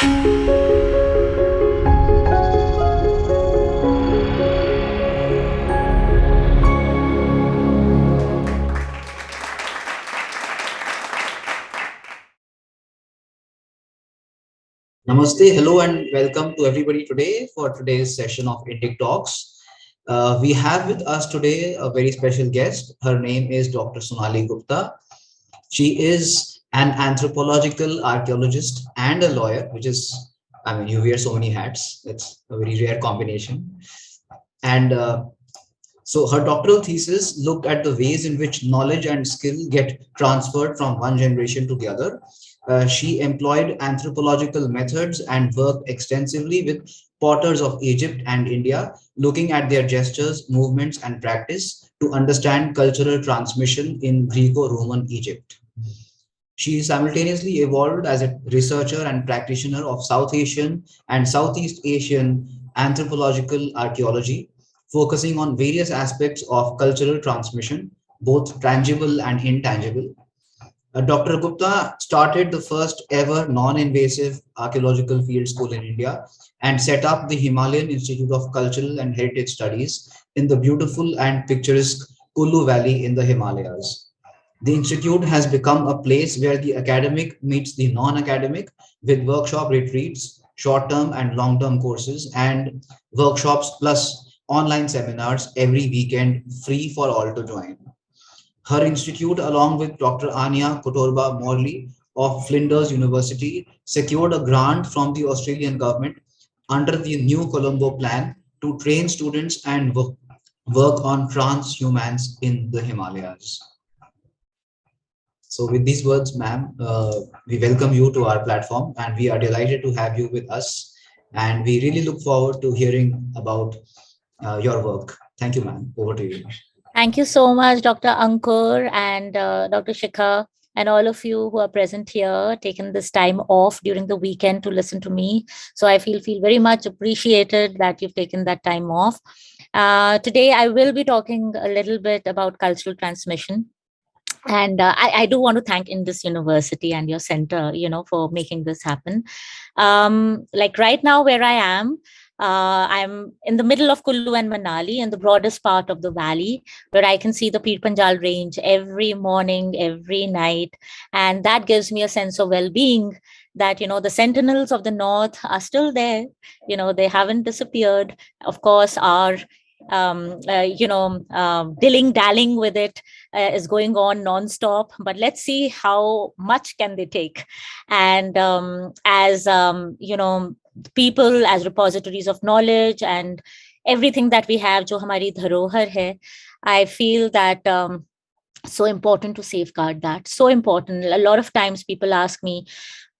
Namaste, hello, and welcome to everybody today for today's session of IndicTalks. We have with us today a very special guest. Her name is Dr. Sonali Gupta. She is an anthropological archaeologist and a lawyer, which is, I mean, you wear so many hats. It's a very rare combination. And so her doctoral thesis looked at the ways in which knowledge and skill get transferred from one generation to the other. She employed anthropological methods and worked extensively with potters of Egypt and India, looking at their gestures, movements, and practice to understand cultural transmission in Greco-Roman Egypt. She simultaneously evolved as a researcher and practitioner of South Asian and Southeast Asian anthropological archaeology, focusing on various aspects of cultural transmission, both tangible and intangible. Dr. Gupta started the first ever non-invasive archaeological field school in India and set up the Himalayan Institute of Cultural and Heritage Studies in the beautiful and picturesque Kullu Valley in the Himalayas. The institute has become a place where the academic meets the non-academic with workshop retreats, short-term and long-term courses, and workshops plus online seminars every weekend free for all to join. Her institute, along with Dr. Anya Kotorba Morley of Flinders University, secured a grant from the Australian government under the New Colombo Plan to train students and work on transhumans in the Himalayas. So with these words, ma'am, we welcome you to our platform and we are delighted to have you with us. And we really look forward to hearing about your work. Thank you, ma'am. Over to you. Thank you so much, Dr. Ankur and Dr. Shikha, and all of you who are present here, taking this time off during the weekend to listen to me. So I feel very much appreciated that you've taken that time off. Today, I will be talking a little bit about cultural transmission. And I do want to thank Indus University and your center, for making this happen. Like right now where I am, I'm in the middle of Kullu and Manali in the broadest part of the valley where I can see the Pir Panjal range every morning, every night. And that gives me a sense of well-being that, the sentinels of the north are still there. They haven't disappeared. Of course, our dilling dallying with it is going on nonstop, but let's see how much can they take. And as people, as repositories of knowledge and everything that we have, jo hamari dharohar hai, I feel that so important to safeguard that. So important. A lot of times people ask me,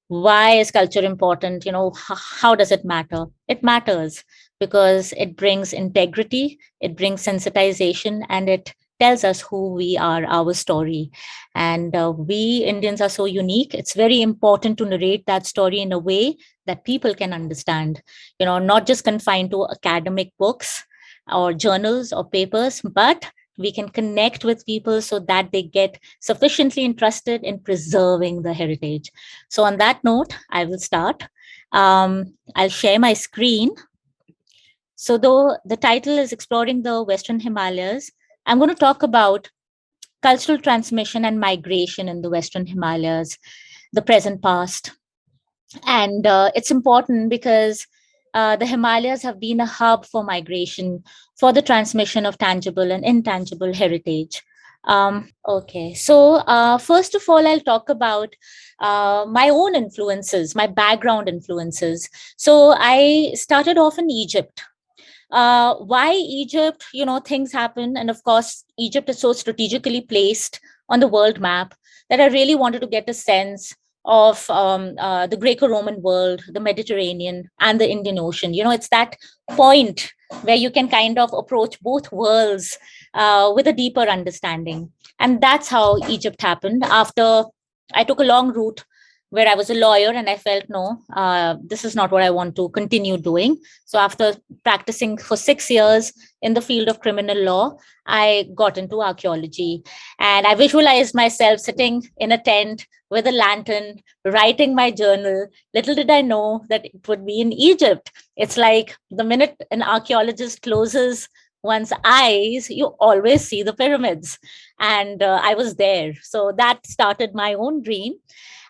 why is culture important? How does it matter? It matters because it brings integrity, it brings sensitization, and it tells us who we are, our story. And we Indians are so unique. It's very important to narrate that story in a way that people can understand, not just confined to academic books or journals or papers, but we can connect with people so that they get sufficiently interested in preserving the heritage. So on that note, I will start. I'll share my screen. So though the title is Exploring the Western Himalayas, I'm going to talk about cultural transmission and migration in the Western Himalayas, the present past. And it's important because the Himalayas have been a hub for migration, for the transmission of tangible and intangible heritage. Okay, so first of all, I'll talk about my own influences, my background influences. So I started off in Egypt. Why Egypt? Things happen. And of course, Egypt is so strategically placed on the world map that I really wanted to get a sense of the Greco-Roman world, the Mediterranean, and the Indian Ocean. It's that point where you can kind of approach both worlds with a deeper understanding. And that's how Egypt happened. After I took a long route where I was a lawyer and I felt, no, this is not what I want to continue doing. So after practicing for 6 years in the field of criminal law, I got into archaeology, and I visualized myself sitting in a tent with a lantern, writing my journal. Little did I know that it would be in Egypt. It's like the minute an archaeologist closes one's eyes, you always see the pyramids. And I was there. So that started my own dream.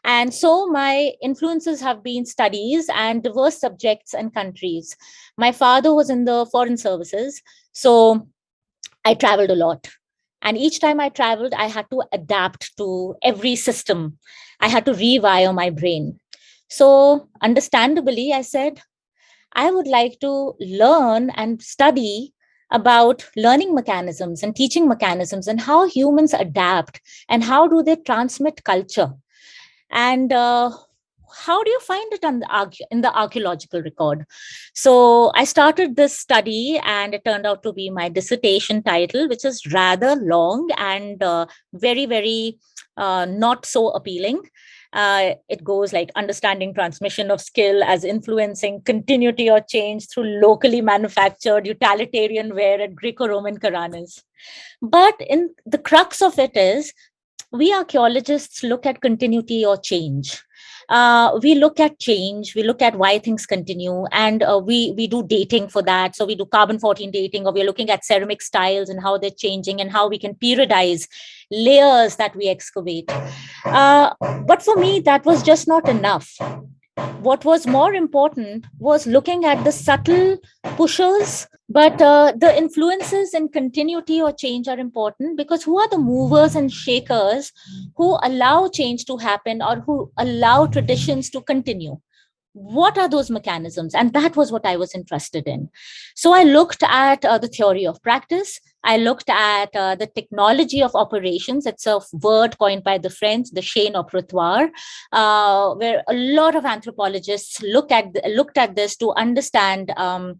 And so my influences have been studies and diverse subjects and countries. My father was in the foreign services. So I traveled a lot. And each time I traveled, I had to adapt to every system. I had to rewire my brain. So, understandably, I said, I would like to learn and study about learning mechanisms and teaching mechanisms and how humans adapt and how do they transmit culture. And how do you find it in the archaeological record? So I started this study, and it turned out to be my dissertation title, which is rather long and very, very not so appealing. It goes like understanding transmission of skill as influencing continuity or change through locally manufactured utilitarian wear at Greco-Roman Karanas. But in the crux of it is, we archaeologists look at continuity or change. We look at change, we look at why things continue, and we do dating for that. So we do carbon 14 dating, or we're looking at ceramic styles and how they're changing and how we can periodize layers that we excavate. But for me, that was just not enough. What was more important was looking at the subtle pushers, but the influences and continuity or change are important, because who are the movers and shakers who allow change to happen or who allow traditions to continue? What are those mechanisms? And that was what I was interested in. So I looked at the theory of practice. I looked at the technology of operations. It's a word coined by the French, the chaîne opératoire, where a lot of anthropologists looked at this to understand, the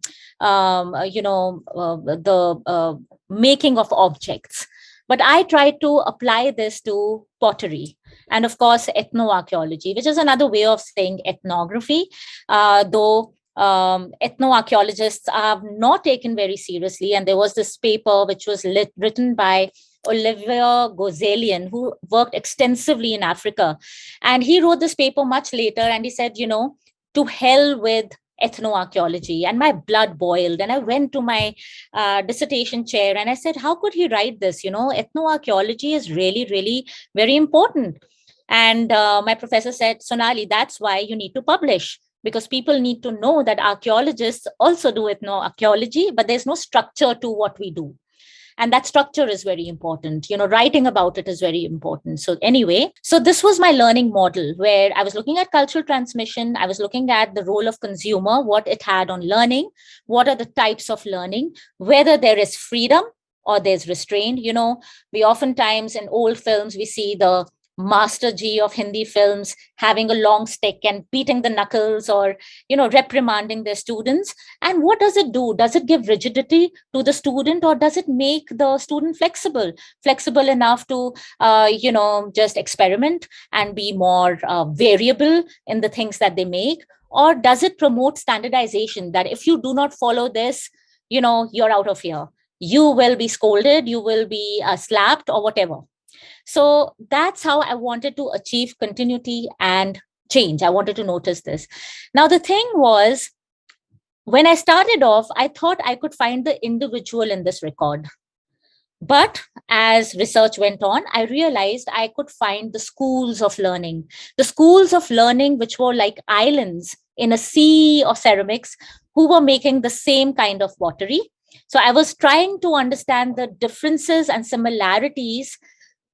making of objects. But I tried to apply this to pottery and, of course, ethnoarchaeology, which is another way of saying ethnography, though ethnoarchaeologists are not taken very seriously. And there was this paper which was written by Olivier Gozelian, who worked extensively in Africa. And he wrote this paper much later, and he said, to hell with ethnoarchaeology. And my blood boiled, and I went to my dissertation chair and I said, how could he write this? Ethnoarchaeology is really, really very important. And my professor said, Sonali, that's why you need to publish, because people need to know that archaeologists also do ethnoarchaeology, but there's no structure to what we do. And that structure is very important. Writing about it is very important. So anyway, so this was my learning model, where I was looking at cultural transmission. I was looking at the role of consumer, what it had on learning, what are the types of learning, whether there is freedom or there's restraint. We oftentimes in old films, we see the Master G of Hindi films having a long stick and beating the knuckles, or reprimanding their students. And what does it do? Does it give rigidity to the student, or does it make the student flexible enough to just experiment and be more variable in the things that they make? Or does it promote standardization, that if you do not follow this, you're out of here, you will be scolded, you will be slapped, or whatever? So that's how I wanted to achieve continuity and change. I wanted to notice this. Now, the thing was, when I started off, I thought I could find the individual in this record. But as research went on, I realized I could find the schools of learning which were like islands in a sea of ceramics, who were making the same kind of pottery. So I was trying to understand the differences and similarities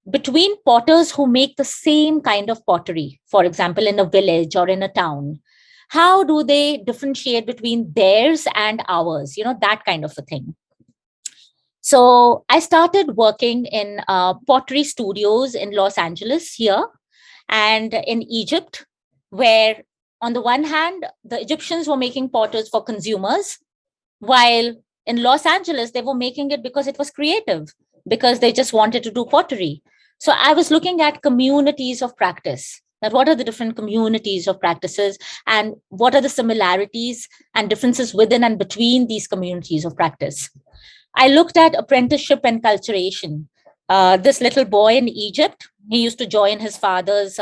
between potters who make the same kind of pottery, for example, in a village or in a town. How do they differentiate between theirs and ours? That kind of a thing. So I started working in pottery studios in Los Angeles here and in Egypt, where on the one hand, the Egyptians were making potters for consumers, while in Los Angeles, they were making it because it was creative, because they just wanted to do pottery. So I was looking at communities of practice. that what are the different communities of practices and what are the similarities and differences within and between these communities of practice. I looked at apprenticeship and culturation. This little boy in Egypt, he used to join his father's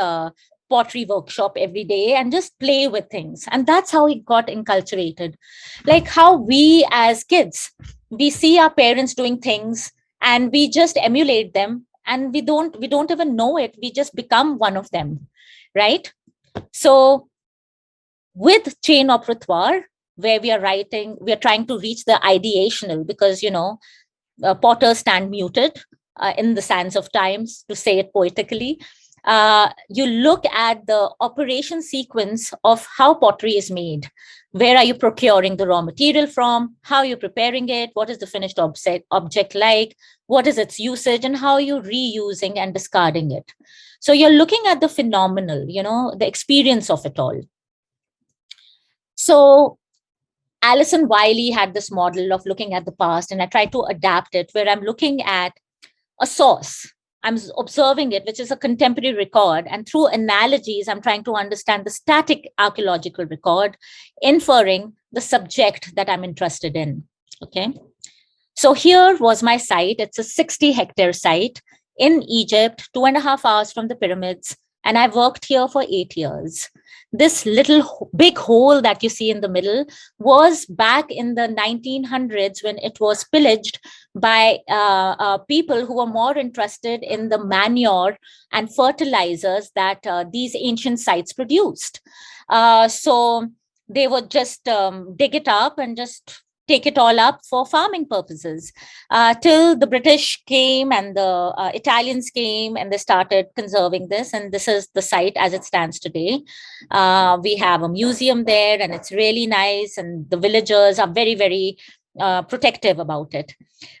pottery workshop every day and just play with things. And that's how he got enculturated. Like how we as kids, we see our parents doing things and we just emulate them, and we don't even know it. We just become one of them, right? So with chain operatoire, where we are trying to reach the ideational, because potters stand muted in the sands of times, to say it poetically. You look at the operation sequence of how pottery is made. Where are you procuring the raw material from? How are you preparing it? What is the finished object like? What is its usage, and how are you reusing and discarding it? So you're looking at the phenomenal, the experience of it all. So Alison Wiley had this model of looking at the past, and I try to adapt it, where I'm looking at a source. I'm observing it, which is a contemporary record. And through analogies, I'm trying to understand the static archaeological record, inferring the subject that I'm interested in. Okay. So here was my site. It's a 60-hectare site in Egypt, 2.5 hours from the pyramids. And I worked here for 8 years. This little big hole that you see in the middle was back in the 1900s, when it was pillaged by people who were more interested in the manure and fertilizers that these ancient sites produced. So they would just dig it up and just take it all up for farming purposes, till the British came and the Italians came and they started conserving this. And this is the site as it stands today. We have a museum there, and it's really nice. And the villagers are very, very protective about it.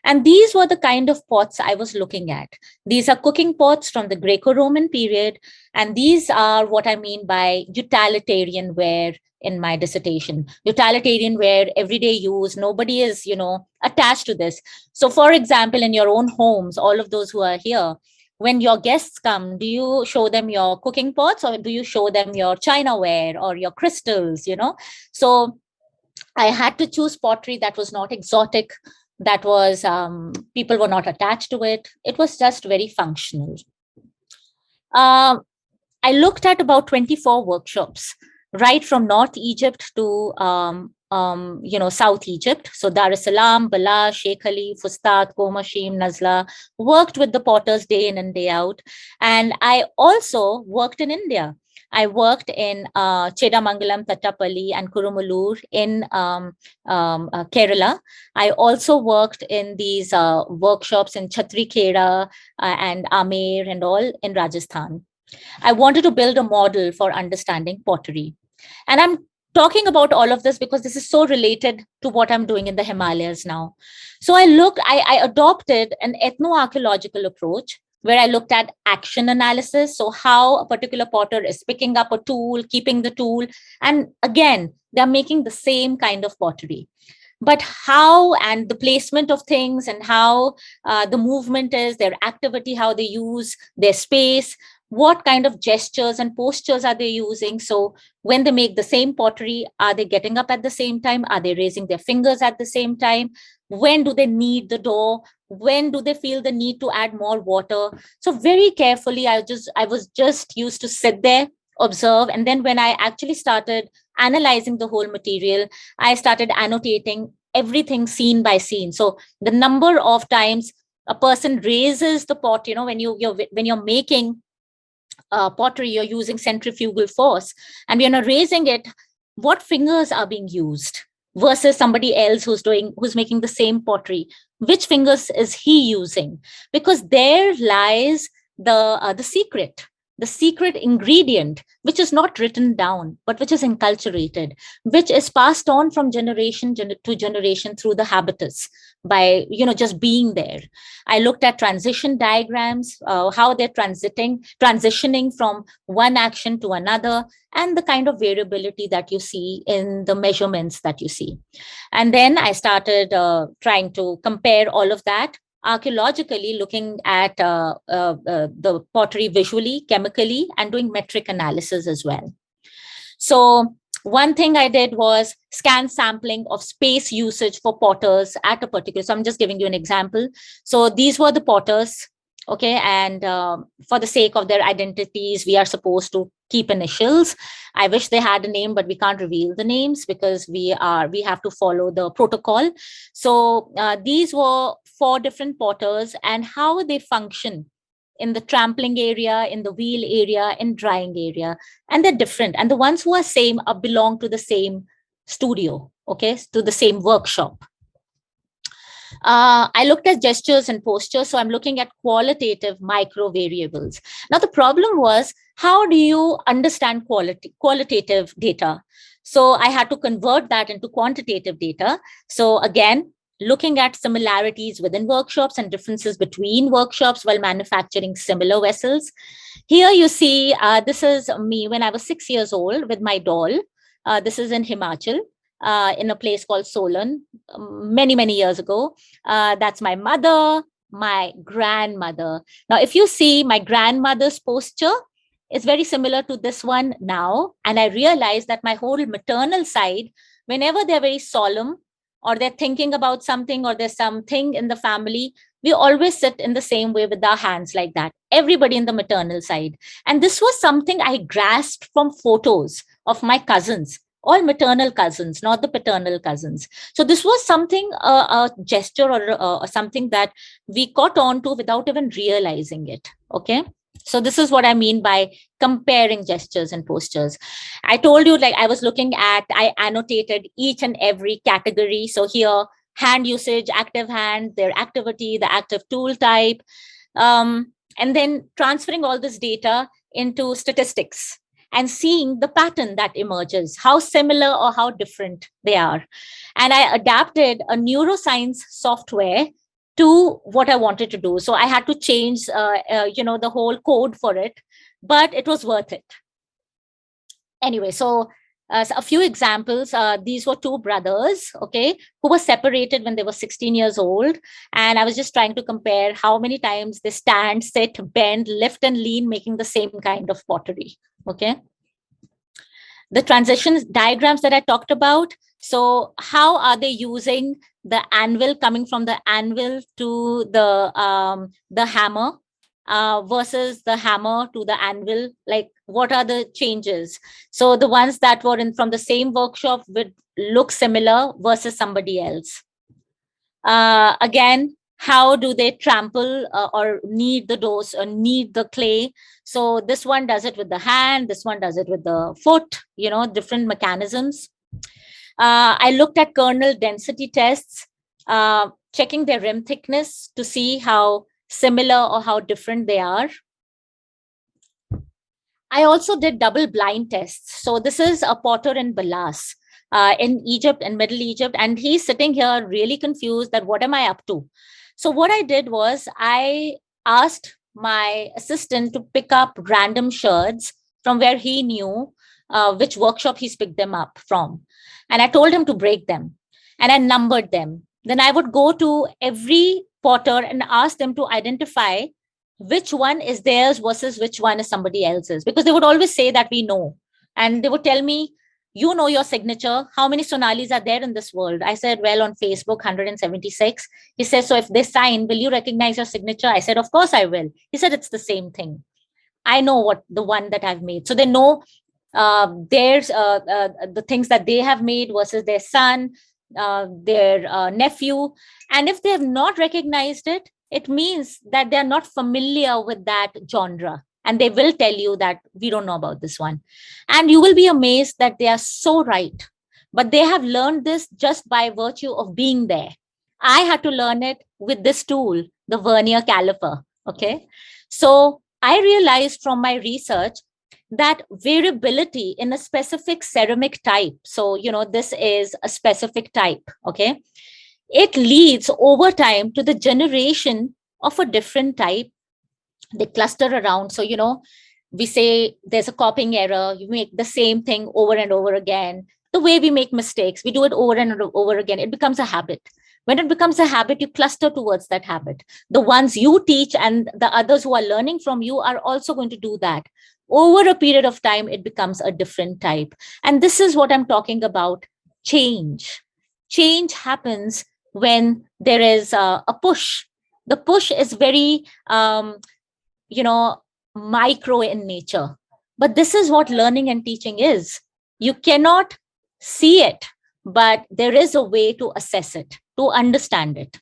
And these were the kind of pots I was looking at. These are cooking pots from the Greco-Roman period. And these are what I mean by utilitarian ware in my dissertation. Utilitarian ware, everyday use, nobody is, attached to this. So for example, in your own homes, all of those who are here, when your guests come, do you show them your cooking pots, or do you show them your chinaware or your crystals, So I had to choose pottery that was not exotic, that was, people were not attached to it. It was just very functional. I looked at about 24 workshops, right from North Egypt to South Egypt. So Dar es Salaam, Bala, Sheikh Ali, Fustat, Komashim, Nazla, worked with the potters day in and day out. And I also worked in India. I worked in Chedamangalam, Tattapalli, and Kurumulur in Kerala. I also worked in these workshops in Chhatrikera and Amer and all in Rajasthan. I wanted to build a model for understanding pottery. And I'm talking about all of this because this is so related to what I'm doing in the Himalayas now. So I adopted an ethno-archaeological approach, where I looked at action analysis. So how a particular potter is picking up a tool, keeping the tool. And again, they're making the same kind of pottery. But how, and the placement of things, and how the movement is, their activity, how they use their space, what kind of gestures and postures are they using? So when they make the same pottery, are they getting up at the same time? Are they raising their fingers at the same time? When do they knead the dough? When do they feel the need to add more water? So very carefully, I was just used to sit there, observe. And then when I actually started analyzing the whole material, I started annotating everything scene by scene. So the number of times a person raises the pot, when you're making pottery, you're using centrifugal force, and when you're raising it, what fingers are being used versus somebody else who's making the same pottery? Which fingers is he using? Because there lies the secret ingredient, which is not written down, but which is inculturated, which is passed on from generation to generation through the habitus by, just being there. I looked at transition diagrams, how they're transitioning from one action to another, and the kind of variability that you see in the measurements that you see. And then I started trying to compare all of that archaeologically looking at the pottery visually, chemically, and doing metric analysis as well. So one thing I did was scan sampling of space usage for potters at a particular. So I'm just giving you an example. So these were the potters, okay, and for the sake of their identities, we are supposed to keep initials. I wish they had a name, but we can't reveal the names because we have to follow the protocol. So these were 4 different potters and how they function in the trampling area, in the wheel area, in drying area, and they're different. And the ones who are same belong to the same studio, okay, to the same workshop. I looked at gestures and postures, so I'm looking at qualitative micro variables. Now the problem was, how do you understand qualitative data? So I had to convert that into quantitative data. So again, looking at similarities within workshops and differences between workshops while manufacturing similar vessels. Here you see, this is me when I was 6 years old with my doll. This is in Himachal, in a place called Solan, many, many years ago. That's my mother, my grandmother. Now, if you see my grandmother's posture, it's very similar to this one now. And I realized that my whole maternal side, whenever they're very solemn, or they're thinking about something, or there's something in the family, we always sit in the same way with our hands like that. Everybody in the maternal side. And this was something I grasped from photos of my cousins, all maternal cousins, not the paternal cousins. So this was something, a gesture or something that we caught on to without even realizing it. Okay. So this is what I mean by comparing gestures and postures. I told you, like, I annotated each and every category. So here, hand usage, active hand, their activity, the active tool type, and then transferring all this data into statistics and seeing the pattern that emerges, how similar or how different they are. And I adapted a neuroscience software to what I wanted to do. So I had to change, the whole code for it, but it was worth it. Anyway, so a few examples. These were 2 brothers, okay, who were separated when they were 16 years old. And I was just trying to compare how many times they stand, sit, bend, lift, and lean, making the same kind of pottery, okay. The transition diagrams that I talked about. So how are they using the anvil, coming from the anvil to the hammer versus the hammer to the anvil? Like, what are the changes? So the ones that were in from the same workshop would look similar versus somebody else. Again, how do they trample or knead the dough or knead the clay? So this one does it with the hand, this one does it with the foot, different mechanisms. I looked at kernel density tests, checking their rim thickness to see how similar or how different they are. I also did double blind tests. So this is a potter in Balas, in Egypt, in Middle Egypt, and he's sitting here really confused that what am I up to? So what I did was I asked my assistant to pick up random sherds from where he knew which workshop he's picked them up from. And I told him to break them and I numbered them. Then I would go to every potter and ask them to identify which one is theirs versus which one is somebody else's, because they would always say that we know. And they would tell me, you know your signature. How many Sonalis are there in this world? I said, well, on Facebook, 176. He says, so if they sign, will you recognize your signature? I said, of course I will. He said, it's the same thing. I know what the one that I've made. So they know there's the things that they have made versus their son, their nephew. And if they have not recognized it, it means that they're not familiar with that genre. And they will tell you that we don't know about this one. And you will be amazed that they are so right. But they have learned this just by virtue of being there. I had to learn it with this tool, the vernier caliper. Okay. So I realized from my research that variability in a specific ceramic type. So, this is a specific type. Okay. It leads over time to the generation of a different type. They cluster around. So, we say there's a copying error. You make the same thing over and over again. The way we make mistakes, we do it over and over again. It becomes a habit. When it becomes a habit, you cluster towards that habit. The ones you teach and the others who are learning from you are also going to do that. Over a period of time, it becomes a different type. And this is what I'm talking about: change. Change happens when there is a push. The push is very, you know, micro in nature. But this is what learning and teaching is. You cannot see it, but there is a way to assess it, to understand it.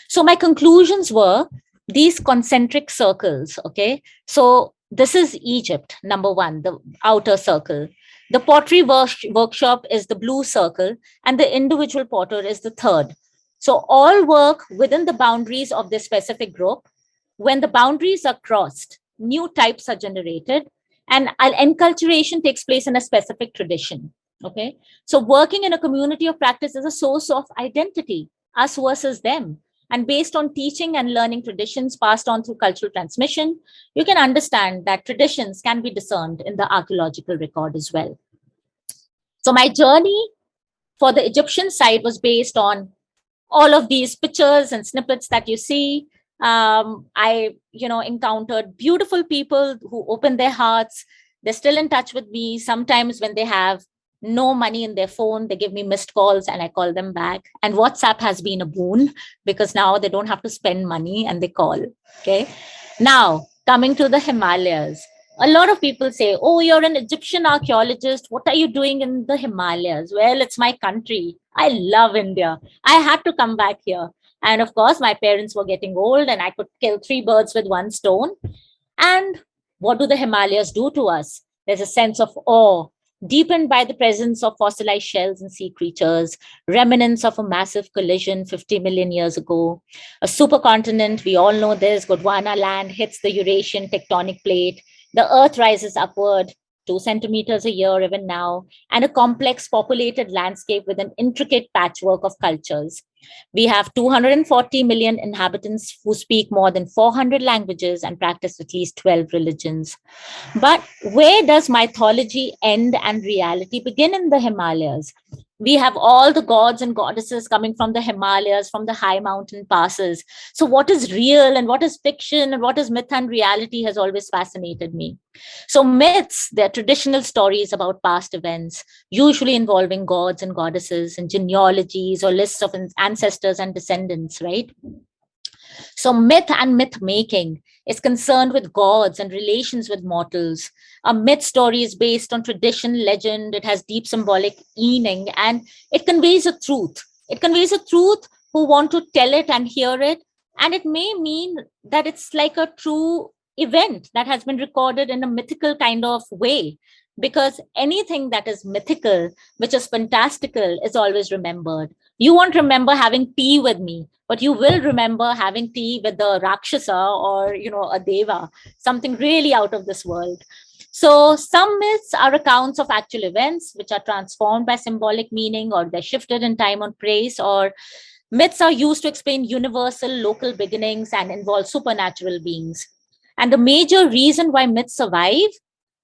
So my conclusions were these concentric circles. Okay. So this is Egypt, number one, the outer circle. The pottery workshop is the blue circle, and the individual potter is the third. So all work within the boundaries of this specific group. When the boundaries are crossed, new types are generated, and enculturation takes place in a specific tradition. Okay. So working in a community of practice is a source of identity, us versus them. And based on teaching and learning traditions passed on through cultural transmission, you can understand that traditions can be discerned in the archaeological record as well. So my journey for the Egyptian side was based on all of these pictures and snippets that you see. I, encountered beautiful people who opened their hearts. They're still in touch with me. Sometimes when they have no money in their phone, they give me missed calls and I call them back. And WhatsApp has been a boon because now they don't have to spend money and they call. Okay. Now, coming to the Himalayas, a lot of people say, "Oh, you're an Egyptian archaeologist. What are you doing in the Himalayas?" Well, it's my country. I love India. I had to come back here. And of course, my parents were getting old and I could kill three birds with one stone. And what do the Himalayas do to us? There's a sense of awe, deepened by the presence of fossilized shells and sea creatures, remnants of a massive collision 50 million years ago. A supercontinent, we all know this, Gondwana land hits the Eurasian tectonic plate. The earth rises upward 2 centimeters a year, even now, and a complex populated landscape with an intricate patchwork of cultures. We have 240 million inhabitants who speak more than 400 languages and practice at least 12 religions. But where does mythology end and reality begin in the Himalayas? We have all the gods and goddesses coming from the Himalayas, from the high mountain passes. So, what is real and what is fiction and what is myth and reality has always fascinated me. So, myths, they're traditional stories about past events, usually involving gods and goddesses and genealogies or lists of ancestors and descendants, right? So, myth and myth making is concerned with gods and relations with mortals. A myth story is based on tradition, legend, it has deep symbolic meaning, and it conveys a truth. It conveys a truth who want to tell it and hear it. And it may mean that it's like a true event that has been recorded in a mythical kind of way. Because anything that is mythical, which is fantastical, is always remembered. You won't remember having tea with me, but you will remember having tea with the Rakshasa or, a Deva, something really out of this world. So some myths are accounts of actual events which are transformed by symbolic meaning, or they're shifted in time on place, or myths are used to explain universal local beginnings and involve supernatural beings. And the major reason why myths survive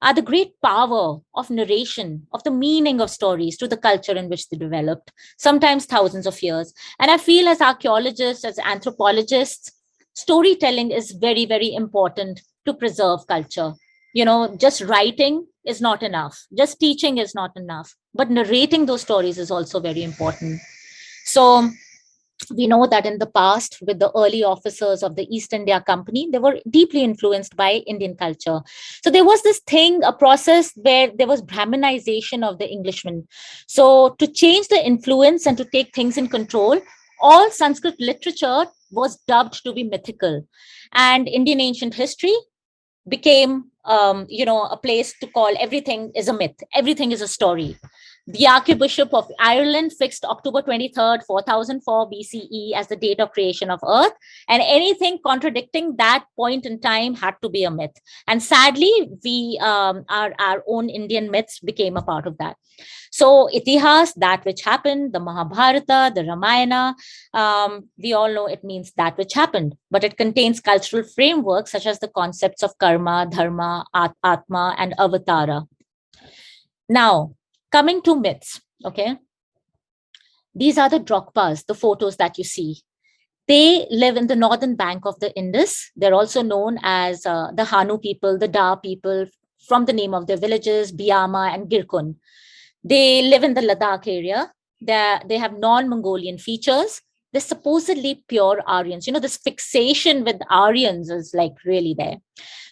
are the great power of narration, of the meaning of stories to the culture in which they developed, sometimes thousands of years. And I feel as archaeologists, as anthropologists, storytelling is very, very important to preserve culture. Just writing is not enough, just teaching is not enough, but narrating those stories is also very important. So, we know that in the past, with the early officers of the East India Company, they were deeply influenced by Indian culture. So there was this thing, a process where there was Brahminization of the Englishman. So to change the influence and to take things in control, all Sanskrit literature was dubbed to be mythical. And Indian ancient history became, a place to call everything is a myth, everything is a story. The Archbishop of Ireland fixed October 23rd, 4004 BCE as the date of creation of Earth, and anything contradicting that point in time had to be a myth. And sadly, our own Indian myths became a part of that. So, Itihas, that which happened, the Mahabharata, the Ramayana, we all know it means that which happened, but it contains cultural frameworks such as the concepts of karma, dharma, atma, and avatara. Now, coming to myths, okay? These are the Drokpas, the photos that you see. They live in the northern bank of the Indus. They're also known as the Hanu people, the Da people, from the name of their villages, Biama and Girkun. They live in the Ladakh area. They have non-Mongolian features. They're supposedly pure Aryans. This fixation with Aryans is like really there.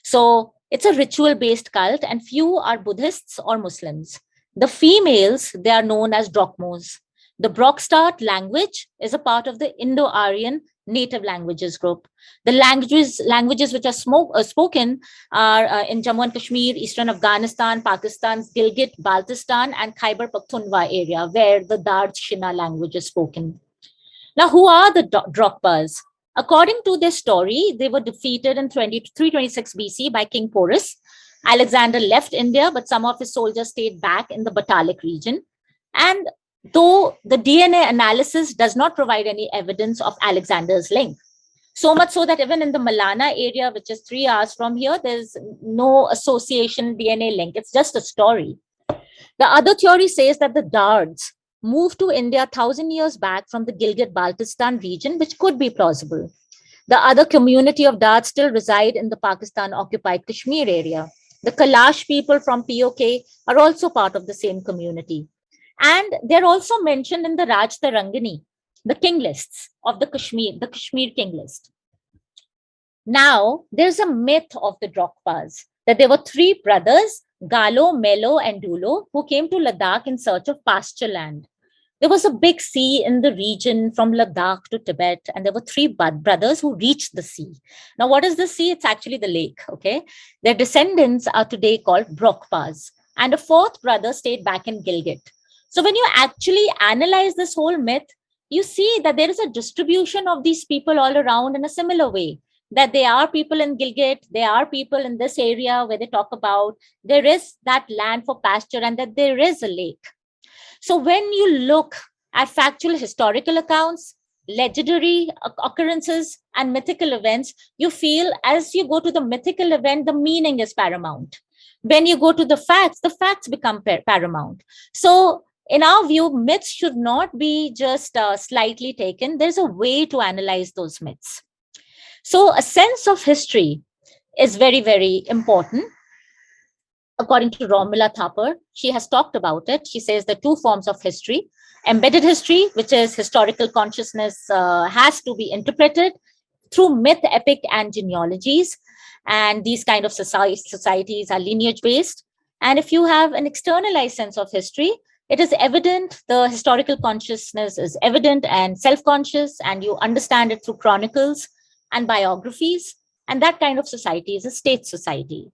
So it's a ritual-based cult, and few are Buddhists or Muslims. The females, they are known as Drokmos. The Brokstart language is a part of the Indo-Aryan native languages group. The languages which are spoken are in Jammu and Kashmir, Eastern Afghanistan, Pakistan's Gilgit, Baltistan, and Khyber Pakhtunkhwa area, where the Dard Shina language is spoken. Now, who are the Drokpas? According to their story, they were defeated in 326 BC by King Porus. Alexander left India, but some of his soldiers stayed back in the Batalic region. And though the DNA analysis does not provide any evidence of Alexander's link, so much so that even in the Malana area, which is 3 hours from here, there's no association DNA link. It's just a story. The other theory says that the Dards moved to India 1,000 years back from the Gilgit-Baltistan region, which could be plausible. The other community of Dards still reside in the Pakistan-occupied Kashmir area. The Kalash people from POK are also part of the same community. And they're also mentioned in the Raj Tarangani, the king lists of the Kashmir king list. Now, there's a myth of the Drokpas that there were 3 brothers, Galo, Melo, and Dulo, who came to Ladakh in search of pasture land. There was a big sea in the region from Ladakh to Tibet, and there were 3 brothers who reached the sea. Now, what is the sea? It's actually the lake, okay? Their descendants are today called Brokpas, and a 4th brother stayed back in Gilgit. So when you actually analyze this whole myth, you see that there is a distribution of these people all around in a similar way, that there are people in Gilgit, there are people in this area where they talk about there is that land for pasture and that there is a lake. So when you look at factual historical accounts, legendary occurrences, and mythical events, you feel as you go to the mythical event, the meaning is paramount. When you go to the facts become paramount. So in our view, myths should not be just slightly taken. There's a way to analyze those myths. So a sense of history is very, very important. According to Romila Thapar, she has talked about it. She says there are 2 forms of history. Embedded history, which is historical consciousness, has to be interpreted through myth, epic, and genealogies. And these kind of societies are lineage-based. And if you have an externalized sense of history, it is evident, the historical consciousness is evident and self-conscious, and you understand it through chronicles and biographies. And that kind of society is a state society.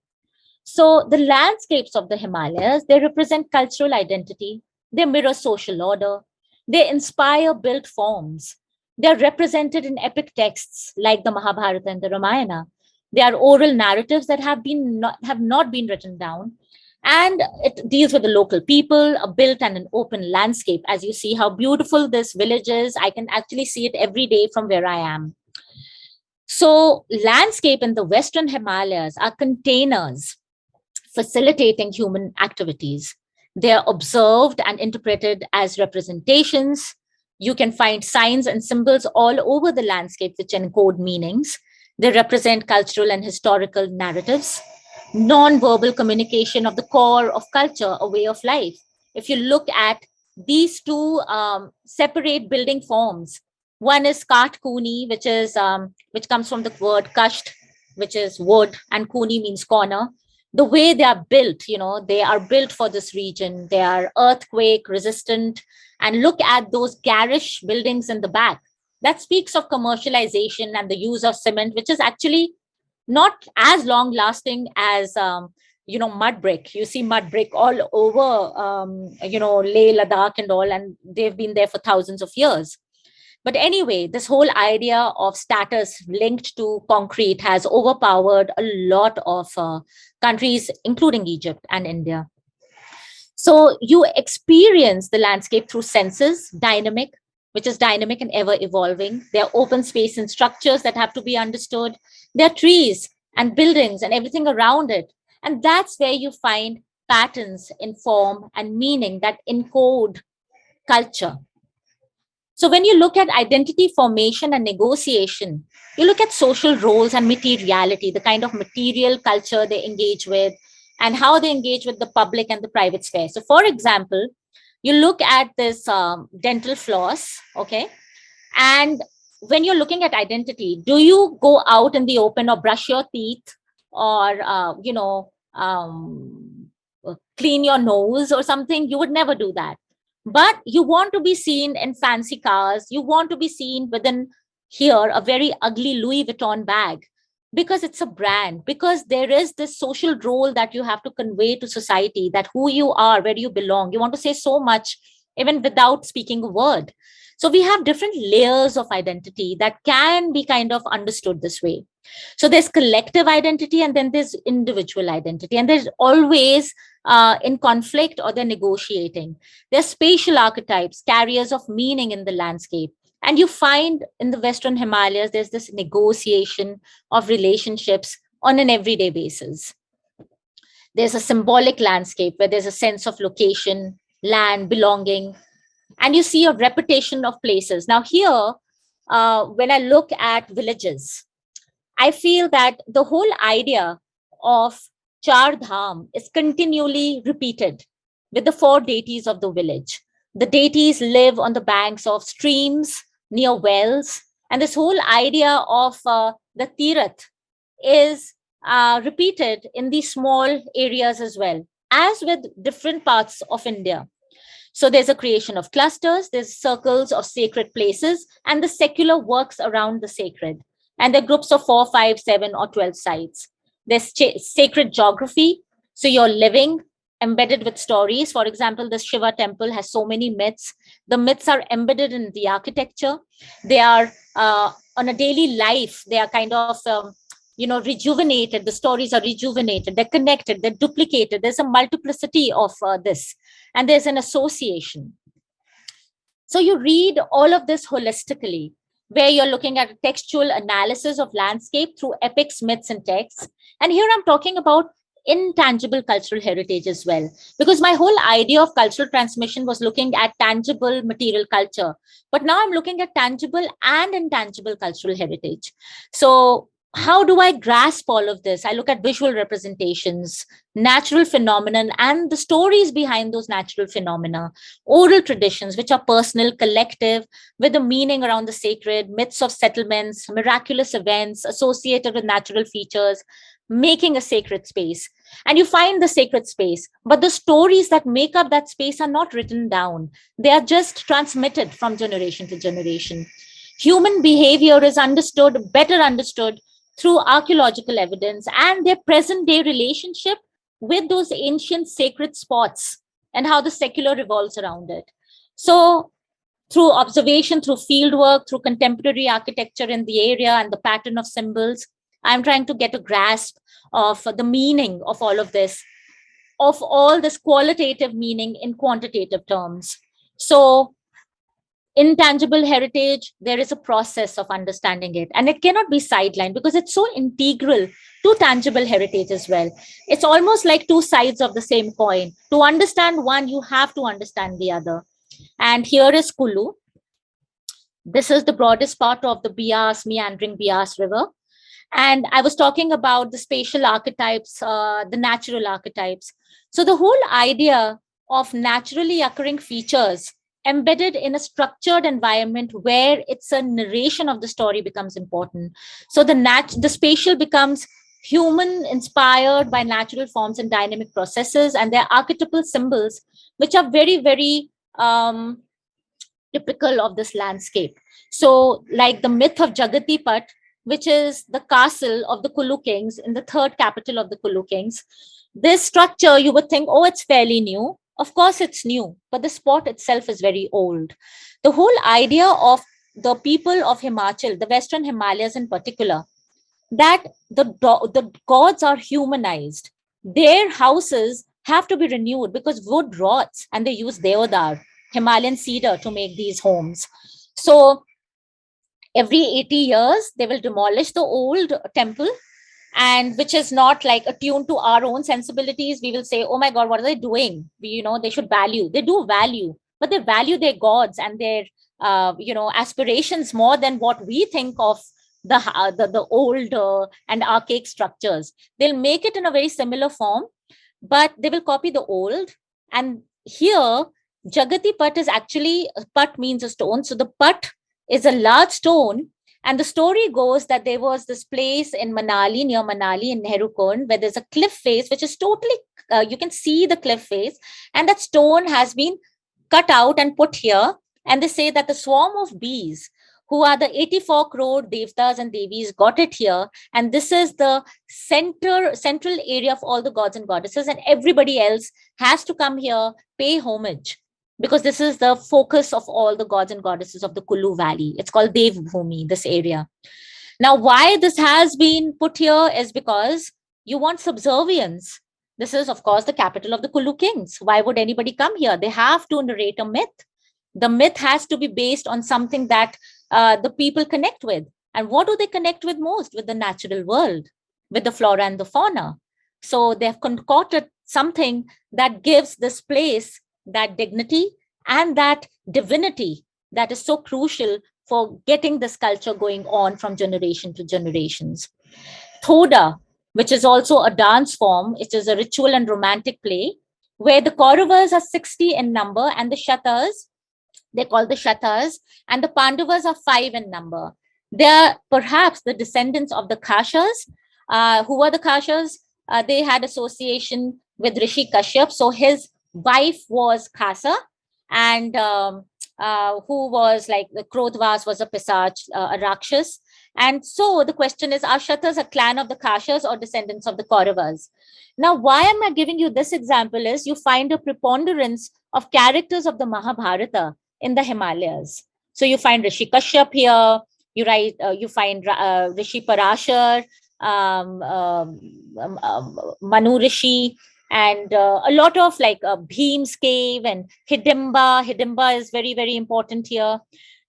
So the landscapes of the Himalayas, they represent cultural identity, they mirror social order, they inspire built forms. They're represented in epic texts like the Mahabharata and the Ramayana. They are oral narratives that have not been written down. And it deals with the local people, a built and an open landscape. As you see how beautiful this village is, I can actually see it every day from where I am. So landscape in the Western Himalayas are containers facilitating human activities. They are observed and interpreted as representations. You can find signs and symbols all over the landscape which encode meanings. They represent cultural and historical narratives, non-verbal communication of the core of culture, a way of life. If you look at these 2 separate building forms, one is Kath Kuni, which comes from the word kasht, which is wood, and Kuni means corner. The way they are built, they are built for this region. They are earthquake resistant. And look at those garish buildings in the back. That speaks of commercialization and the use of cement, which is actually not as long lasting as, mud brick. You see mud brick all over, Leh, Ladakh and all, and they've been there for thousands of years. But anyway, this whole idea of status linked to concrete has overpowered a lot of countries, including Egypt and India. So you experience the landscape through senses, which is dynamic and ever evolving. There are open space and structures that have to be understood. There are trees and buildings and everything around it. And that's where you find patterns in form and meaning that encode culture. So when you look at identity formation and negotiation, you look at social roles and materiality, the kind of material culture they engage with, and how they engage with the public and the private sphere. So, for example, you look at this dental floss, okay? And when you're looking at identity, do you go out in the open or brush your teeth or, clean your nose or something? You would never do that. But you want to be seen in fancy cars. You want to be seen within here a very ugly Louis Vuitton bag because it's a brand, because there is this social role that you have to convey to society, that who you are, where you belong. You want to say so much even without speaking a word. So we have different layers of identity that can be kind of understood this way. So there's collective identity and then there's individual identity. And there's always in conflict or they're negotiating. There's spatial archetypes, carriers of meaning in the landscape. And you find in the Western Himalayas, there's this negotiation of relationships on an everyday basis. There's a symbolic landscape where there's a sense of location, land, belonging, and you see a repetition of places. Now, here, when I look at villages, I feel that the whole idea of Char Dham is continually repeated with the four deities of the village. The deities live on the banks of streams, near wells, and this whole idea of the Tirath is repeated in these small areas as well, as with different parts of India. So there's a creation of clusters, there's circles of sacred places, and the secular works around the sacred. And there are groups of 4, 5, 7, or 12 sites. There's sacred geography. So you're living embedded with stories. For example, the Shiva temple has so many myths. The myths are embedded in the architecture. They are on a daily life. They are kind of rejuvenated. The stories are rejuvenated. They're connected. They're duplicated. There's a multiplicity of this, and there's an association. So you read all of this holistically, where you're looking at a textual analysis of landscape through epics, myths, and texts. And here I'm talking about intangible cultural heritage as well, because my whole idea of cultural transmission was looking at tangible material culture, but now I'm looking at tangible and intangible cultural heritage. So how do I grasp all of this? I look at visual representations, natural phenomenon, and the stories behind those natural phenomena, oral traditions, which are personal, collective, with a meaning around the sacred, myths of settlements, miraculous events associated with natural features, making a sacred space. And you find the sacred space, but the stories that make up that space are not written down. They are just transmitted from generation to generation. Human behavior is better understood through archaeological evidence and their present day relationship with those ancient sacred spots and how the secular revolves around it. So through observation, through fieldwork, through contemporary architecture in the area and the pattern of symbols, I'm trying to get a grasp of the meaning of all of this, of all this qualitative meaning in quantitative terms. So intangible heritage, there is a process of understanding it, and it cannot be sidelined because it's so integral to tangible heritage as well. It's almost like two sides of the same coin. To understand one, you have to understand the other. And here is Kulu. This is the broadest part of the Bias, meandering Bias River. And I was talking about the spatial archetypes, the natural archetypes. So the whole idea of naturally occurring features embedded in a structured environment where it's a narration of the story becomes important. So the spatial becomes human inspired by natural forms and dynamic processes, and they're archetypal symbols which are very, very typical of this landscape. So like the myth of Jagatipat, which is the castle of the Kulu kings in the third capital of the Kulu kings. This structure, you would think, oh, it's fairly new. Of course, it's new, but the spot itself is very old. The whole idea of the people of Himachal, the Western Himalayas in particular, that the gods are humanized. Their houses have to be renewed because wood rots, and they use deodar, Himalayan cedar, to make these homes. So every 80 years, they will demolish the old temple, and which is not like attuned to our own sensibilities. We will say, oh my God, what are they doing? They should value. They do value, but they value their gods and their aspirations more than what we think of the old and archaic structures. They'll make it in a very similar form, but they will copy the old. And here, Jagati Pat is actually, Pat means a stone. So the Pat is a large stone. And the story goes that there was this place in Manali, near Manali in Nehru Kund, where there's a cliff face, which is totally, you can see the cliff face. And that stone has been cut out and put here. And they say that the swarm of bees, who are the 84 crore devtas and devis, got it here. And this is the central area of all the gods and goddesses. And everybody else has to come here, pay homage, because this is the focus of all the gods and goddesses of the Kullu Valley. It's called Dev Bhumi, this area. Now, why this has been put here is because you want subservience. This is, of course, the capital of the Kullu kings. Why would anybody come here? They have to narrate a myth. The myth has to be based on something that the people connect with. And what do they connect with most? With the natural world, with the flora and the fauna. So they've concocted something that gives this place that dignity and that divinity that is so crucial for getting this culture going on from generation to generations. Thoda, which is also a dance form, it is a ritual and romantic play where the Kauravas are 60 in number and the Shatas, they're called the Shatas, and the Pandavas are 5 in number. They are perhaps the descendants of the Kashas. Who were the Kashas? They had association with Rishi Kashyap. So his wife was Khasa, and who was like the Krodvas was a Pisach, a Rakshas. And so the question is, are Shatas a clan of the Kashas or descendants of the Kauravas? Now, why am I giving you this example is you find a preponderance of characters of the Mahabharata in the Himalayas. So you find Rishi Kashyap here, you find Rishi Parashar, Manu Rishi, and a lot of like Bhim's cave and Hidimba. Hidimba is very, very important here.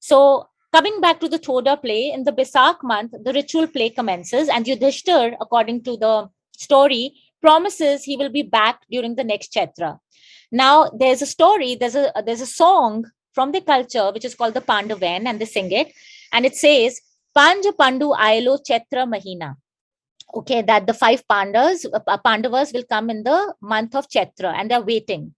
So coming back to the Thoda play, in the Baisakh month, the ritual play commences, and Yudhishthir, according to the story, promises he will be back during the next Chaitra. Now, there's a story, there's a song from the culture which is called the Pandavan, and they sing it, and it says, Panja Pandu Ailo Chaitra Mahina. Okay, that the 5 Pandavas will come in the month of Chaitra, and they're waiting.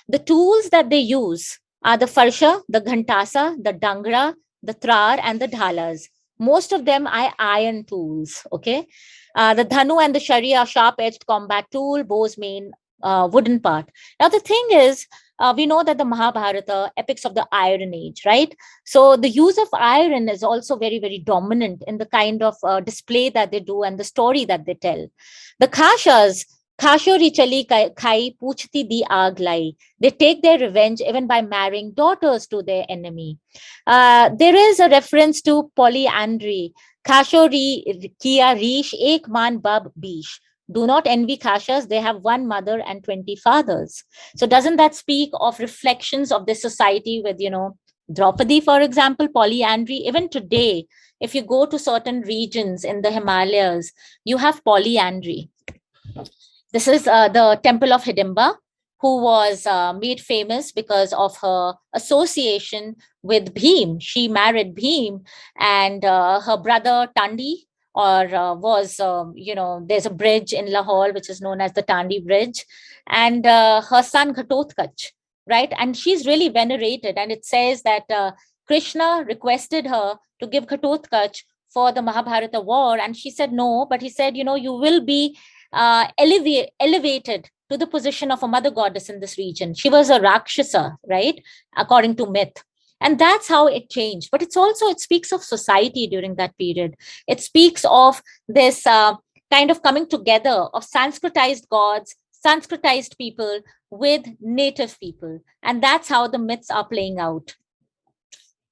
The tools that they use are the Farsha, the Ghantasa, the Dangra, the Trar, and the Dhalas. Most of them are iron tools. Okay, the Dhanu and the Shari are sharp-edged combat tool, bow's main wooden part. Now, the thing is, we know that the Mahabharata, epics of the Iron Age, right? So the use of iron is also very, very dominant in the kind of display that they do and the story that they tell. The Kashas, Khashori chali khai puchti di aag lai. They take their revenge even by marrying daughters to their enemy. There is a reference to polyandry. Khashori kiya rish ek man bab bish. Do not envy Kashas, they have 1 mother and 20 fathers. So doesn't that speak of reflections of this society with, Draupadi, for example, polyandry? Even today, if you go to certain regions in the Himalayas, you have polyandry. This is the temple of Hidimba, who was made famous because of her association with Bhim. She married Bhim, and her brother Tandi, or there's a bridge in Lahore which is known as the Tandi Bridge, and her son Ghatotkacha, right? And she's really venerated, and it says that Krishna requested her to give Ghatotkacha for the Mahabharata war, and she said no, but he said, you will be elevated to the position of a mother goddess in this region. She was a Rakshasa, right? According to myth. And that's how it changed. But it speaks of society during that period. It speaks of this kind of coming together of Sanskritized gods, Sanskritized people with native people. And that's how the myths are playing out.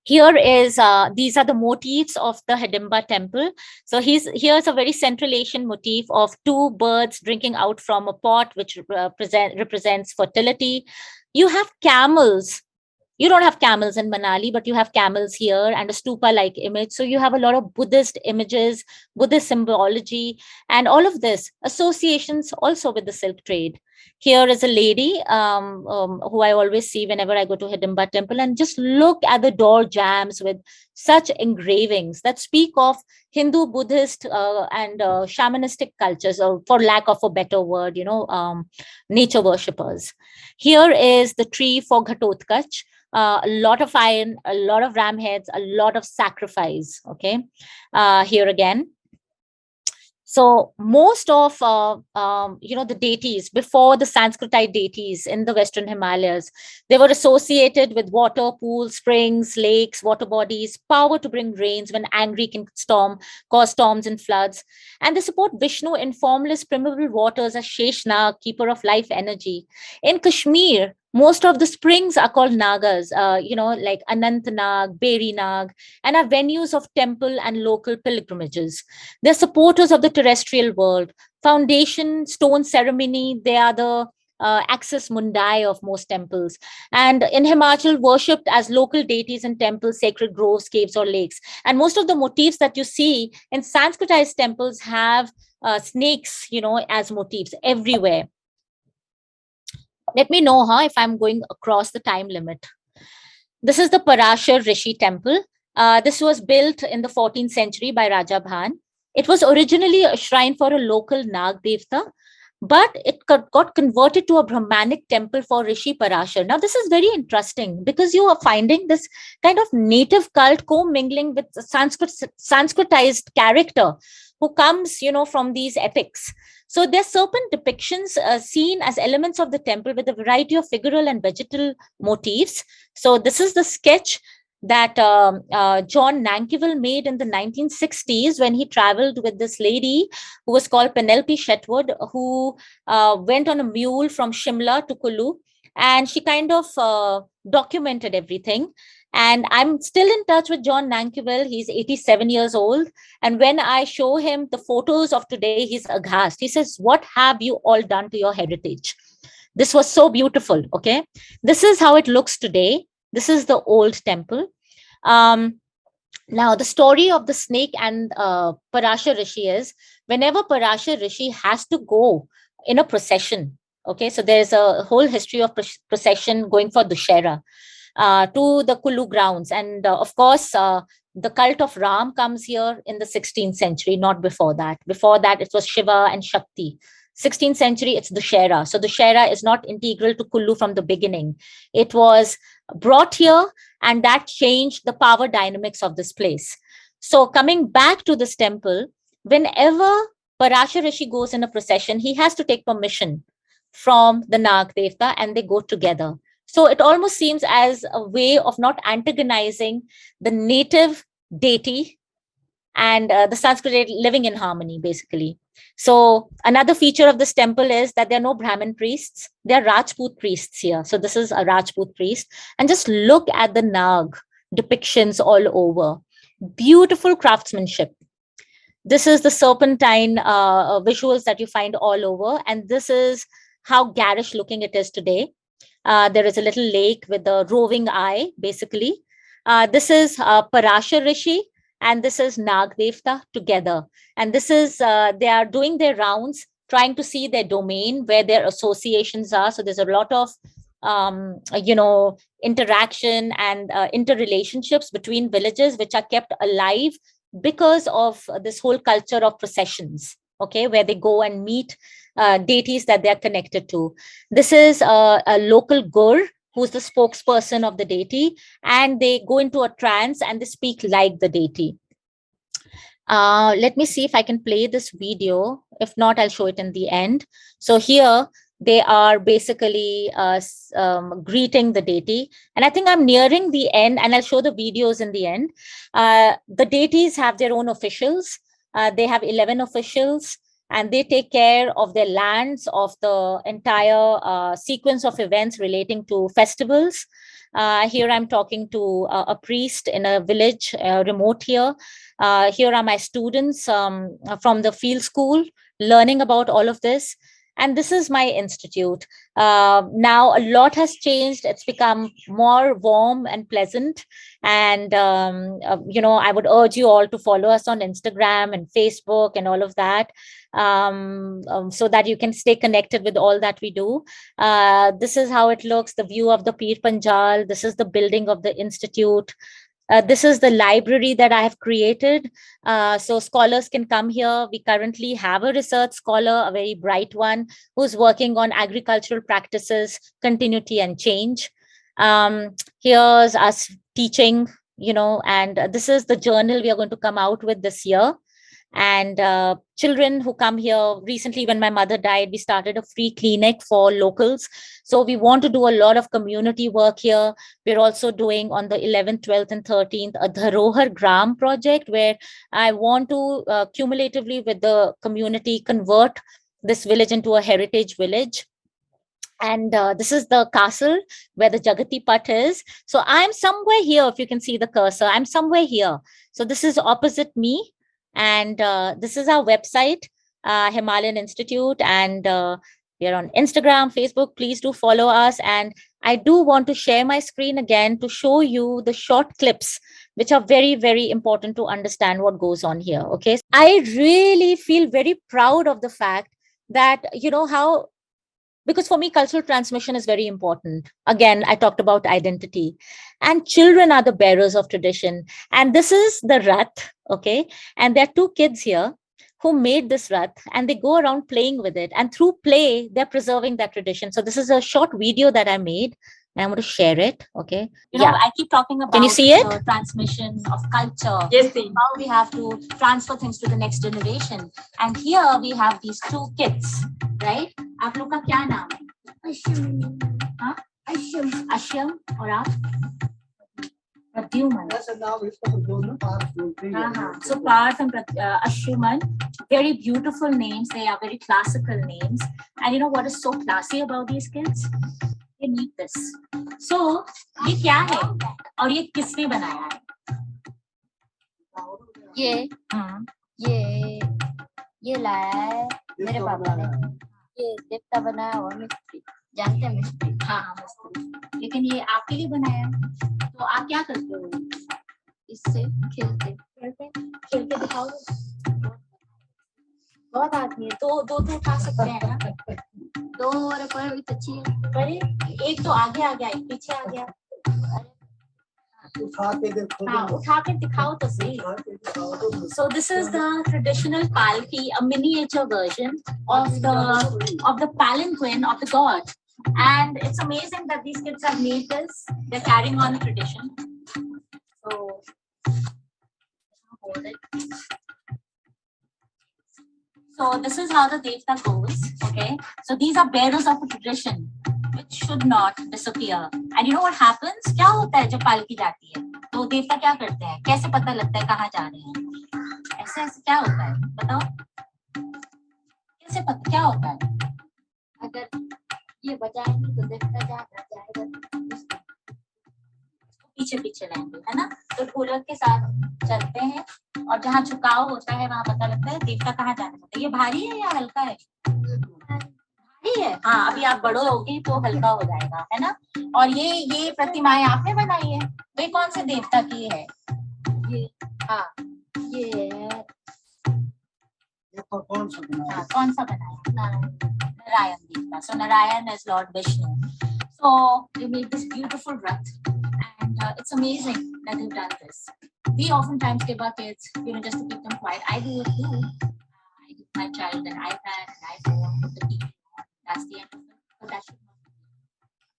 Here is, these are the motifs of the Hidimba temple. So here's a very Central Asian motif of 2 birds drinking out from a pot, which represents fertility. You have camels You don't have camels in Manali, but you have camels here and a stupa-like image. So you have a lot of Buddhist images, Buddhist symbology, and all of this associations also with the silk trade. Here is a lady who I always see whenever I go to Hidimba temple, and just look at the door jambs with such engravings that speak of Hindu, Buddhist, and shamanistic cultures, or for lack of a better word, nature worshippers. Here is the tree for Ghatotkach. A lot of iron, a lot of ram heads, a lot of sacrifice. Okay, here again. So most of the deities before the Sanskritite deities in the Western Himalayas, they were associated with water, pools, springs, lakes, water bodies, power to bring rains when angry can cause storms and floods. And they support Vishnu in formless primeval waters as Sheshnag, keeper of life energy. In Kashmir, most of the springs are called Nagas, like Anantnag, Beri Nag, and are venues of temple and local pilgrimages. They're supporters of the terrestrial world. Foundation stone ceremony, they are the axis mundi of most temples. And in Himachal, worshipped as local deities in temples, sacred groves, caves, or lakes. And most of the motifs that you see in Sanskritized temples have snakes, as motifs everywhere. Let me know if I'm going across the time limit. This is the Parashar Rishi temple. This was built in the 14th century by Raja Bhan. It was originally a shrine for a local Nag Devta, but it got converted to a Brahmanic temple for Rishi Parashar. Now, this is very interesting because you are finding this kind of native cult co-mingling with Sanskritized character who comes, from these epics. So there's serpent depictions seen as elements of the temple with a variety of figural and vegetal motifs. So this is the sketch that John Nankival made in the 1960s when he traveled with this lady who was called Penelope Shetwood, who went on a mule from Shimla to Kullu, and she kind of documented everything. And I'm still in touch with John Nankival. He's 87 years old. And when I show him the photos of today, he's aghast. He says, "What have you all done to your heritage? This was so beautiful." Okay. This is how it looks today. This is the old temple. Now, the story of the snake and Parashar Rishi is whenever Parashar Rishi has to go in a procession. Okay. So there's a whole history of procession going for Dussehra. To the Kullu grounds. And of course, the cult of Ram comes here in the 16th century, not before that. Before that, it was Shiva and Shakti. 16th century, it's Dussehra. So Dussehra is not integral to Kullu from the beginning. It was brought here, and that changed the power dynamics of this place. So coming back to this temple, whenever Parashar Rishi goes in a procession, he has to take permission from the Nag Devta, and they go together. So it almost seems as a way of not antagonizing the native deity and the Sanskrit living in harmony, basically. So another feature of this temple is that there are no Brahmin priests. There are Rajput priests here. So this is a Rajput priest. And just look at the Nag depictions all over. Beautiful craftsmanship. This is the serpentine visuals that you find all over. And this is how garish looking it is today. There is a little lake with a roving eye, basically. This is Parashar Rishi, and this is Nag Devta together. And this is, they are doing their rounds, trying to see their domain, where their associations are. So there's a lot of, interaction and interrelationships between villages, which are kept alive because of this whole culture of processions, okay, where they go and meet deities that they're connected to. This is a local gur who's the spokesperson of the deity, and they go into a trance and they speak like the deity. Let me see if I can play this video. If not, I'll show it in the end. So here they are basically greeting the deity. And I think I'm nearing the end, and I'll show the videos in the end. The deities have their own officials. They have 11 officials, and they take care of their lands, of the entire sequence of events relating to festivals. Here I'm talking to a priest in a village remote here. Here are my students from the field school learning about all of this. And this is my institute. Now a lot has changed. It's become more warm and pleasant. And, I would urge you all to follow us on Instagram and Facebook and all of that, so that you can stay connected with all that we do. This is how it looks, the view of the Peer Panjal. This is the building of the institute. This is the library that I have created. So scholars can come here. We currently have a research scholar, a very bright one, who's working on agricultural practices, continuity and change. Here's us teaching, and this is the journal we are going to come out with this year. And children who come here, recently when my mother died, we started a free clinic for locals. So we want to do a lot of community work here. We're also doing on the 11th, 12th and 13th a Dharohar Gram project, where I want to cumulatively with the community convert this village into a heritage village. And this is the castle where the Jagati Pat is. So I'm somewhere here. If you can see the cursor, I'm somewhere here. So this is opposite me. And this is our website, Himalayan Institute. And we are on Instagram, Facebook. Please do follow us. And I do want to share my screen again to show you the short clips, which are very, very important to understand what goes on here. Okay. I really feel very proud of the fact that, how, because for me cultural transmission is very important. Again, I talked about identity, and children are the bearers of tradition. And this is the rath. Okay. And there are two kids here who made this rath, and they go around playing with it, and through play they're preserving that tradition. So this is a short video that I made, and I'm going to share it. Okay. I keep talking about, can you see it, the transmission of culture. Yes, How we have to transfer things to the next generation. And here we have these two kids, right? आप लोग का क्या नाम है? अश्यम. हाँ? अश्यम. अश्यम. और आप? Pradyuman. So Parth and Ashuman, very beautiful names. They are very classical names. And you know what is so classy about these kids? They need this. So ये क्या है? और ये किसने बनाया है? ये लाया है मेरे पापा ने. ये देवता बनाया और मिस्त्री. जानते हैं मिस्त्री? हाँ, मिस्त्री. लेकिन ये आपके लिए बनाया है. तो आप क्या करते हो? इससे खेलते दिखाओ. बहुत आदमी है. दो उठा सकते हैं ना? दो और पर अच्छी है. पर एक तो आगे आ गया, एक पीछे आ गया. उठा के दिखाओ तो सही. So this is the traditional palki, a miniature version of the palanquin of the god. And it's amazing that these kids have made this. They're carrying on the tradition. So hold it. So this is how the devta goes. Okay. So these are bearers of a tradition which should not disappear. And you know what happens? क्या होता है जब पालकी जाती है? तो देवता क्या करते हैं? कैसे पता लगता है कहाँ जा रहे हैं? ऐसे क्या होता है? बताओ. कैसे पता क्या होता है? अगर ये बजाएंगे तो देवता जाएगा. पीछे पीछे रहेंगे, है ना? तो ढोलक के साथ चलते हैं, और जहाँ झुकाव होता है वहां पता लगता है देवता कहाँ जाने होता है. ये भारी है या हल्का है? भारी है. हाँ, अभी आप बड़ो होगी तो हल्का हो जाएगा, है ना? और ये प्रतिमाएं आपने बनाई है. वे कौन से देवता की है? ये ये कौन सा बनाया? Narayan Devta. So Narayan is Lord Vishnu. So they made this beautiful rath, and it's amazing that they've done this. We oftentimes give our kids, just to keep them quiet. I do it too. I give my child an iPad, an iPhone, put the TV on. That's the end of it. But that should not be.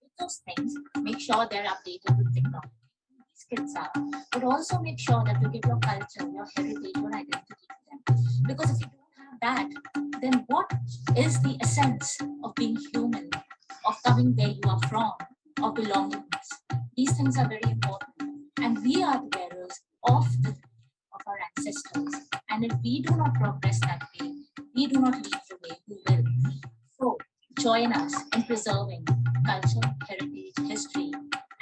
With those things, make sure they're updated with technology. These kids are. But also make sure that you give your culture, your heritage, your identity to them. Because if you don't have that, then what is the essence of being human, of coming where you are from, of belongingness? These things are very important, and we are the bearers of our ancestors. And if we do not progress that way, we do not lead the way, who will? So join us in preserving culture, heritage, history,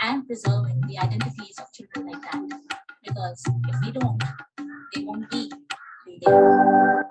and preserving the identities of children like that. Because if we don't, they won't be who they are.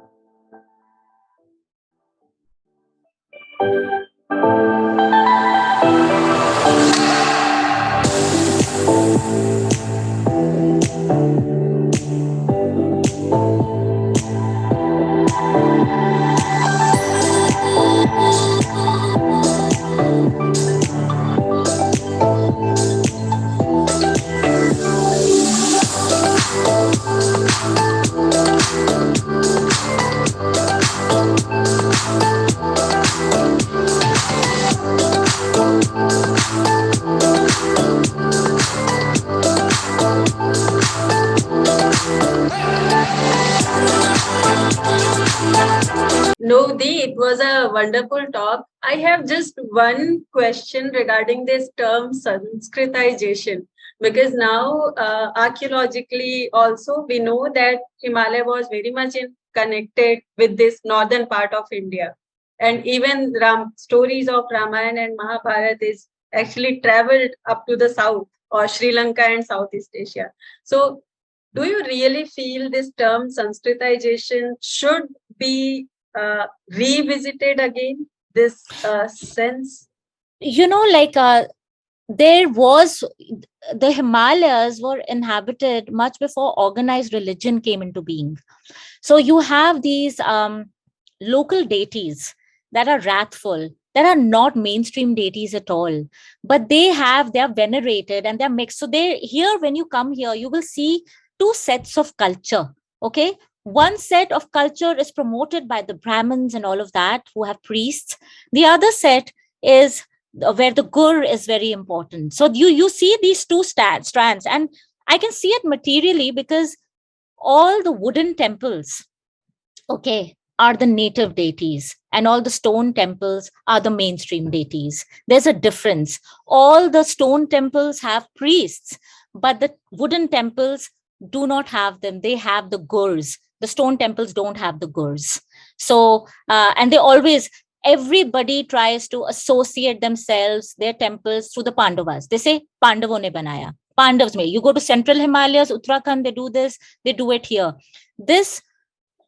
wonderful talk. I have just one question regarding this term Sanskritization, because now archaeologically also we know that Himalaya was very much connected with this northern part of India. And even stories of Ramayana and Mahabharata is actually traveled up to the south or Sri Lanka and Southeast Asia. So do you really feel this term Sanskritization should be revisited again, this sense? Like there was, the Himalayas were inhabited much before organized religion came into being. So you have these local deities that are wrathful, that are not mainstream deities at all, but they're venerated and they're mixed. So they here, when you come here, you will see two sets of culture. Okay. One set of culture is promoted by the Brahmins and all of that, who have priests. The other set is where the gur is very important. So you see these two strands, and I can see it materially because all the wooden temples, okay, are the native deities, and all the stone temples are the mainstream deities. There's a difference. All the stone temples have priests, but the wooden temples do not have them. They have the gurs. The stone temples don't have the gurs. So and they always, everybody tries to associate themselves, their temples, to the Pandavas. They say Pandavon ne banaya, Pandavas mein. You go to central Himalayas, Uttarakhand, they do this, they do it here. This,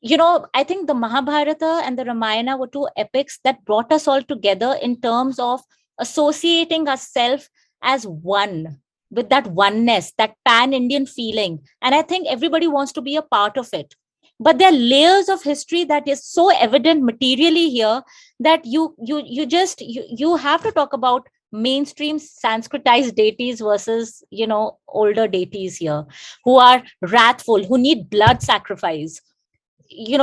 I think the Mahabharata and the Ramayana were two epics that brought us all together in terms of associating ourselves as one, with that oneness, that pan-Indian feeling. And I think everybody wants to be a part of it. But there are layers of history that is so evident materially here that you have to talk about mainstream Sanskritized deities versus, older deities here, who are wrathful, who need blood sacrifice.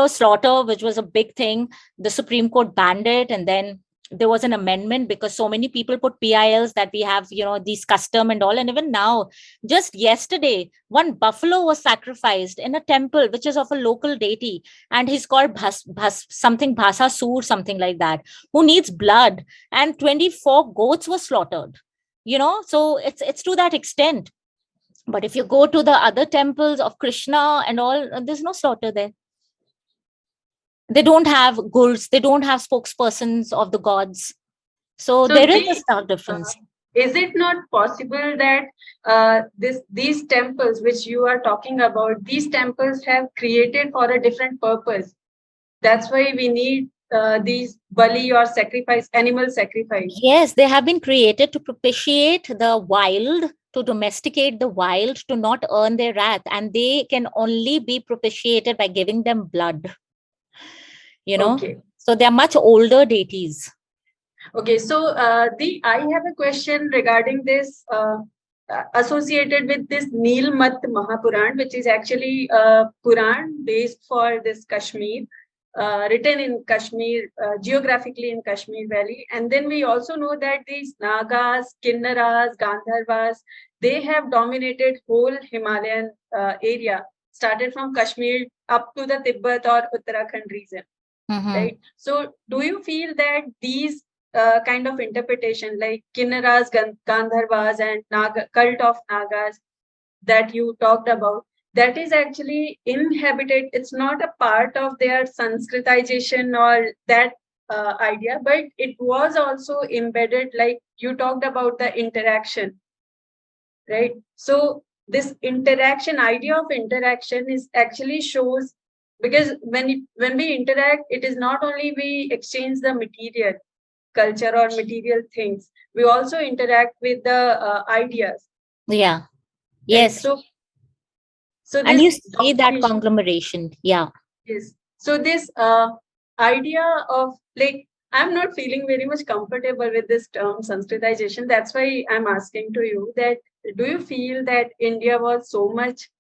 Slaughter, which was a big thing, the Supreme Court banned it, and then there was an amendment because so many people put PILs that we have, these custom and all. And even now, just yesterday, one buffalo was sacrificed in a temple, which is of a local deity, and he's called something Bhasasur, something like that, who needs blood, and 24 goats were slaughtered. So it's to that extent. But if you go to the other temples of Krishna and all, there's no slaughter there. They don't have gurus, they don't have spokespersons of the gods. So there is a stark difference. Is it not possible that these temples which you are talking about, these temples have created for a different purpose? That's why we need these bali or animal sacrifice. Yes, they have been created to propitiate the wild, to domesticate the wild, to not earn their wrath, and they can only be propitiated by giving them blood. Okay. So they are much older deities. Okay, so I have a question regarding this associated with this Nilmat Mahapuran, which is actually a Puran based for this Kashmir, written in Kashmir, geographically in Kashmir Valley. And then we also know that these Nagas, Kinnaras, Gandharvas, they have dominated whole Himalayan area, started from Kashmir up to the Tibet or Uttarakhand region. Mm-hmm. Right. So do you feel that these kind of interpretation, like Kinnaras, Gandharvas, and cult of Nagas that you talked about, that is actually inhabited, it's not a part of their Sanskritization or that idea, but it was also embedded, like you talked about the interaction, right? So this interaction, idea of interaction is actually shows, because when we interact, it is not only we exchange the material culture or material things, we also interact with the ideas. Yeah. Yes. Right? So and you see that conglomeration. Yeah. Yes. So this idea of, like, I'm not feeling very much comfortable with this term Sanskritization. That's why I'm asking to you that, do you feel that India was so much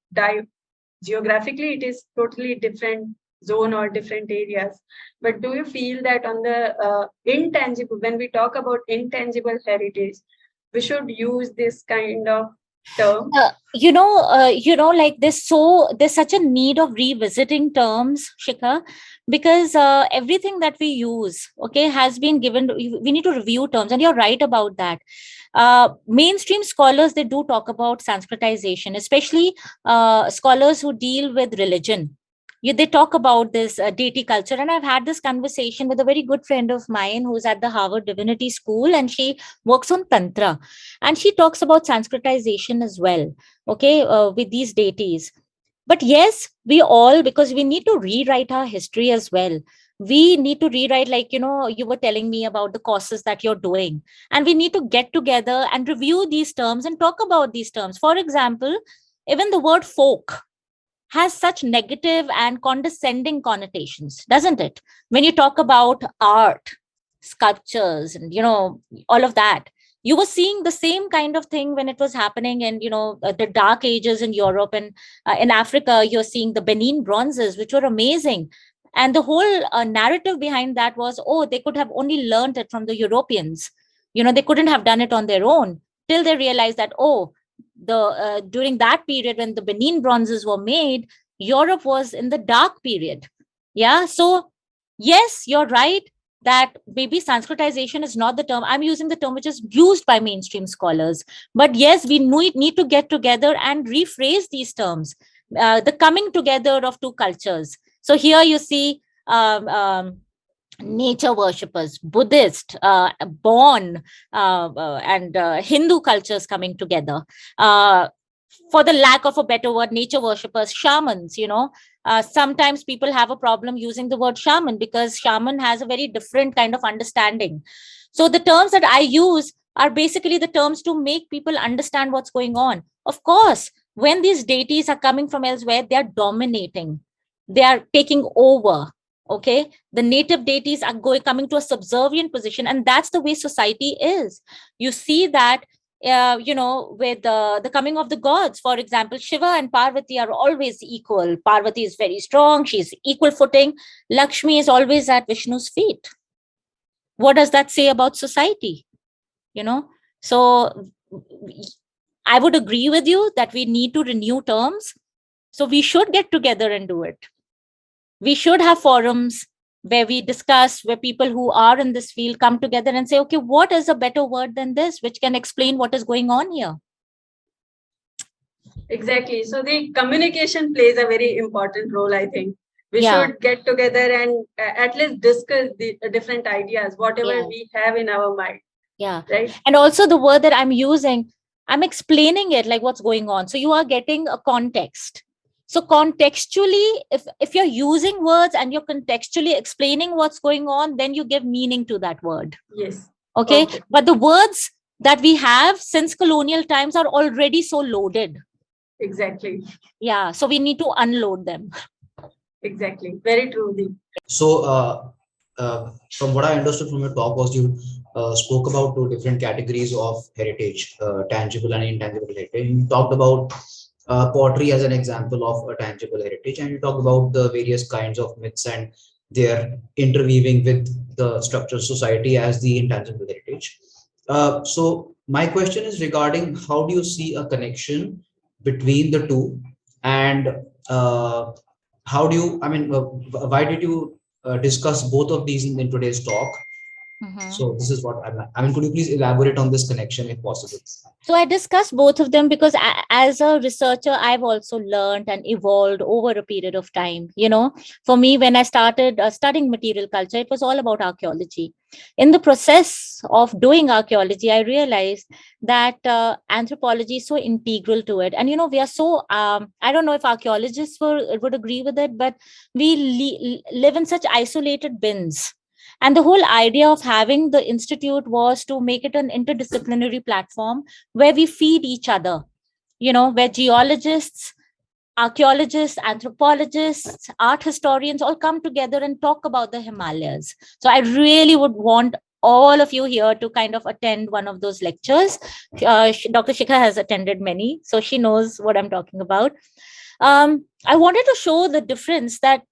geographically, it is totally different zone or different areas, but do you feel that on the intangible, when we talk about intangible heritage, we should use this kind of term? Like there's such a need of revisiting terms, Shikha, because everything that we use, okay, has been given. We need to review terms, and you're right about that. Mainstream scholars, they do talk about Sanskritization, especially scholars who deal with religion. They talk about this deity culture, and I've had this conversation with a very good friend of mine who's at the Harvard Divinity School, and she works on tantra, and she talks about Sanskritization as well, okay, with these deities. But yes, we all, because we need to rewrite our history as well. We need to rewrite, like, you were telling me about the courses that you're doing, and we need to get together and review these terms and talk about these terms. For example, even the word folk has such negative and condescending connotations, doesn't it? When you talk about art, sculptures, and all of that, you were seeing the same kind of thing when it was happening in the dark ages in Europe, and in Africa you're seeing the Benin bronzes, which were amazing. And the whole narrative behind that was, oh, they could have only learned it from the Europeans. They couldn't have done it on their own, till they realized that, oh, the during that period when the Benin bronzes were made, Europe was in the dark period. Yeah. So yes, you're right that maybe Sanskritization is not the term. I'm using the term which is used by mainstream scholars. But yes, we need to get together and rephrase these terms. The coming together of two cultures. So here you see nature worshippers, Buddhist, Bon, and Hindu cultures coming together. For the lack of a better word, nature worshippers, shamans, sometimes people have a problem using the word shaman because shaman has a very different kind of understanding. So the terms that I use are basically the terms to make people understand what's going on. Of course, when these deities are coming from elsewhere, they are dominating, they are taking over. Okay, the native deities are coming to a subservient position, and that's the way society is. You see that with the coming of the gods. For example, Shiva and Parvati are always equal. Parvati is very strong, she's equal footing. Lakshmi is always at Vishnu's feet. What does that say about society? So I would agree with you that we need to renew terms. So we should get together and do it. We should have forums where we discuss, where people who are in this field come together and say, okay, what is a better word than this, which can explain what is going on here? Exactly. So the communication plays a very important role, I think. We should get together and at least discuss the different ideas, whatever we have in our mind. Yeah. Right. And also the word that I'm using, I'm explaining it like what's going on. So you are getting a context. So contextually, if you're using words and you're contextually explaining what's going on, then you give meaning to that word. Yes. Okay. But the words that we have since colonial times are already so loaded. Exactly. Yeah. So we need to unload them. Exactly. Very true. So from what I understood from your talk was you spoke about two different categories of heritage, tangible and intangible heritage. You talked about pottery as an example of a tangible heritage, and you talk about the various kinds of myths and their interweaving with the structural society as the intangible heritage. So my question is regarding how do you see a connection between the two, and how do you, why did you discuss both of these in today's talk? So this is what could you please elaborate on this connection if possible? So I discussed both of them because as a researcher, I've also learned and evolved over a period of time. For me, when I started studying material culture, it was all about archaeology. In the process of doing archaeology, I realized that anthropology is so integral to it. And, we are so, I don't know if archaeologists would agree with it, but we live in such isolated bins. And the whole idea of having the institute was to make it an interdisciplinary platform where we feed each other, where geologists, archaeologists, anthropologists, art historians all come together and talk about the Himalayas. So I really would want all of you here to kind of attend one of those lectures. Dr. Shikha has attended many, so she knows what I'm talking about. I wanted to show the difference that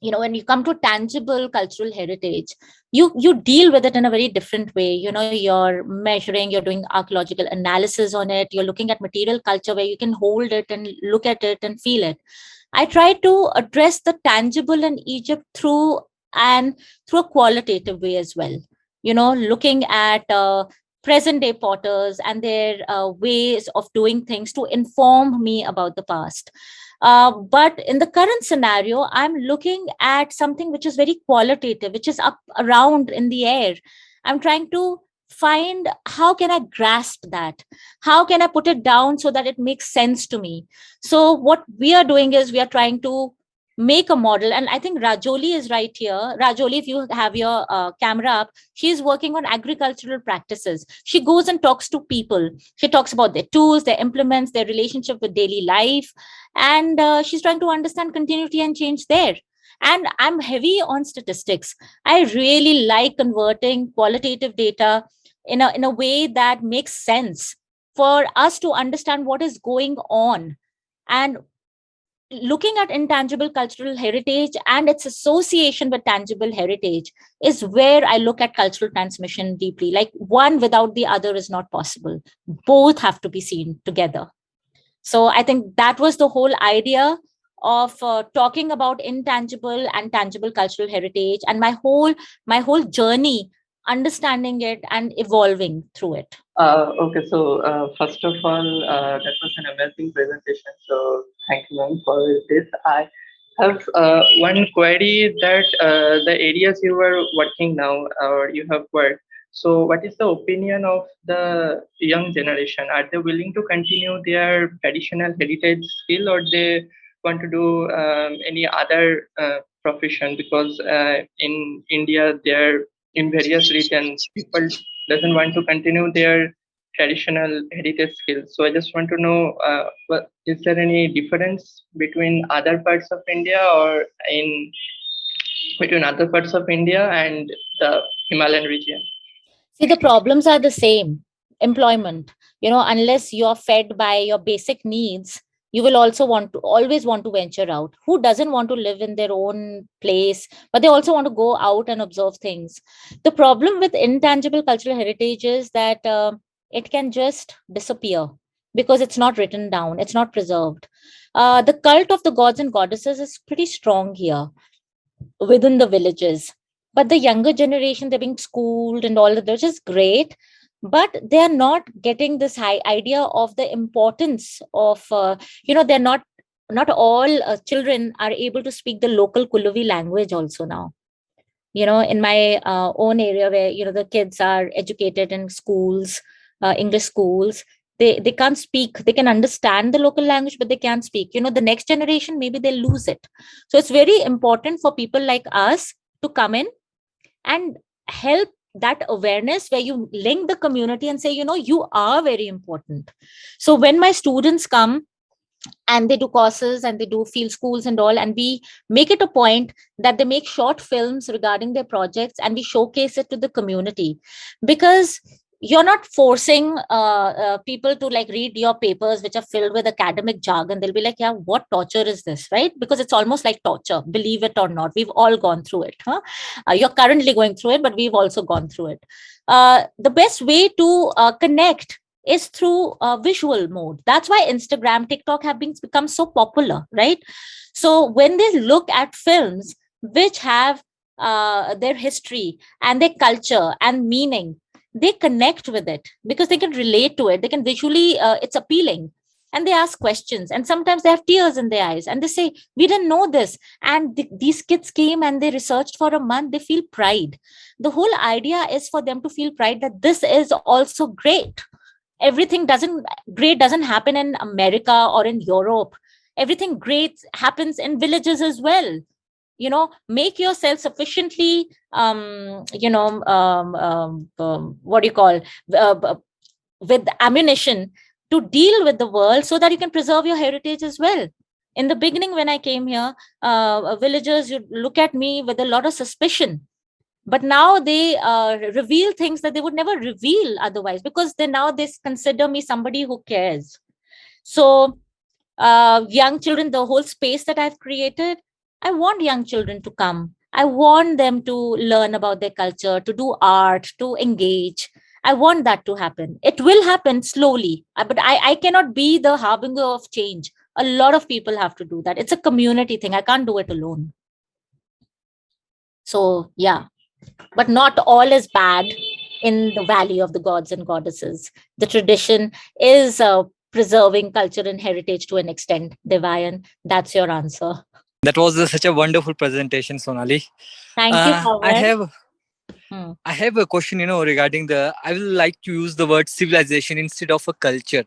when you come to tangible cultural heritage, you deal with it in a very different way. You're measuring, you're doing archaeological analysis on it, you're looking at material culture where you can hold it and look at it and feel it. I try to address the tangible in Egypt through a qualitative way as well. Looking at present day potters and their ways of doing things to inform me about the past. But in the current scenario, I'm looking at something which is very qualitative, which is up around in the air. I'm trying to find how can I grasp that? How can I put it down so that it makes sense to me? So what we are doing is we are trying to make a model. And I think Rajoli is right here. Rajoli, if you have your camera up, she's working on agricultural practices. She goes and talks to people. She talks about their tools, their implements, their relationship with daily life. And she's trying to understand continuity and change there. And I'm heavy on statistics. I really like converting qualitative data in a way that makes sense for us to understand what is going on. And looking at intangible cultural heritage and its association with tangible heritage is where I look at cultural transmission deeply. Like, one without the other is not possible. Both have to be seen together. So I think that was the whole idea of talking about intangible and tangible cultural heritage, and my whole journey understanding it and evolving through it. Okay, so first of all, that was an amazing presentation. So thank you, ma'am, for this. I have one query that the areas you were working now or you have worked. So what is the opinion of the young generation? Are they willing to continue their traditional heritage skill, or they want to do any other profession? Because in India, there in various regions, people doesn't want to continue their traditional heritage skills. So I just want to know, is there any difference between other parts of India or in between other parts of India and the Himalayan region? See, the problems are the same. Employment, unless you're fed by your basic needs, you will also always want to venture out. Who doesn't want to live in their own place, but they also want to go out and observe things? The problem with intangible cultural heritage is that it can just disappear because it's not written down, it's not preserved. The cult of the gods and goddesses is pretty strong here within the villages, but the younger generation, they're being schooled and all of that, which is great, but they are not getting this high idea of the importance of they're not all children are able to speak the local Kuluvi language also now. In my own area, where the kids are educated in schools, English schools, they can't speak. They can understand the local language, but they can't speak. The next generation, maybe they'll lose it. So it's very important for people like us to come in and help that awareness, where you link the community and say, you are very important. So when my students come and they do courses and they do field schools and all, and we make it a point that they make short films regarding their projects and we showcase it to the community, because you're not forcing people to like read your papers which are filled with academic jargon. They'll be like, yeah, what torture is this, right? Because it's almost like torture, believe it or not. We've all gone through it. You're currently going through it, but we've also gone through it. The best way to connect is through visual mode. That's why Instagram, TikTok have become so popular, right? So when they look at films which have their history and their culture and meaning, they connect with it because they can relate to it. They can visually, it's appealing. And they ask questions, and sometimes they have tears in their eyes and they say, we didn't know this. And these kids came and they researched for a month. They feel pride. The whole idea is for them to feel pride that this is also great. Everything great doesn't happen in America or in Europe. Everything great happens in villages as well. Make yourself sufficiently what do you call, with ammunition to deal with the world, so that you can preserve your heritage as well. In the beginning, when I came here, villagers, you look at me with a lot of suspicion, but now they reveal things that they would never reveal otherwise, because they consider me somebody who cares. So young children, the whole space that I've created, I want young children to come. I want them to learn about their culture, to do art, to engage. I want that to happen. It will happen slowly, but I cannot be the harbinger of change. A lot of people have to do that. It's a community thing. I can't do it alone. So, yeah, but not all is bad in the valley of the gods and goddesses. The tradition is preserving culture and heritage to an extent. Devayan, that's your answer. That was such a wonderful presentation, Sonali. Thank you, I Pawan. have Hmm. I have a question, regarding the. I will like to use the word civilization instead of a culture.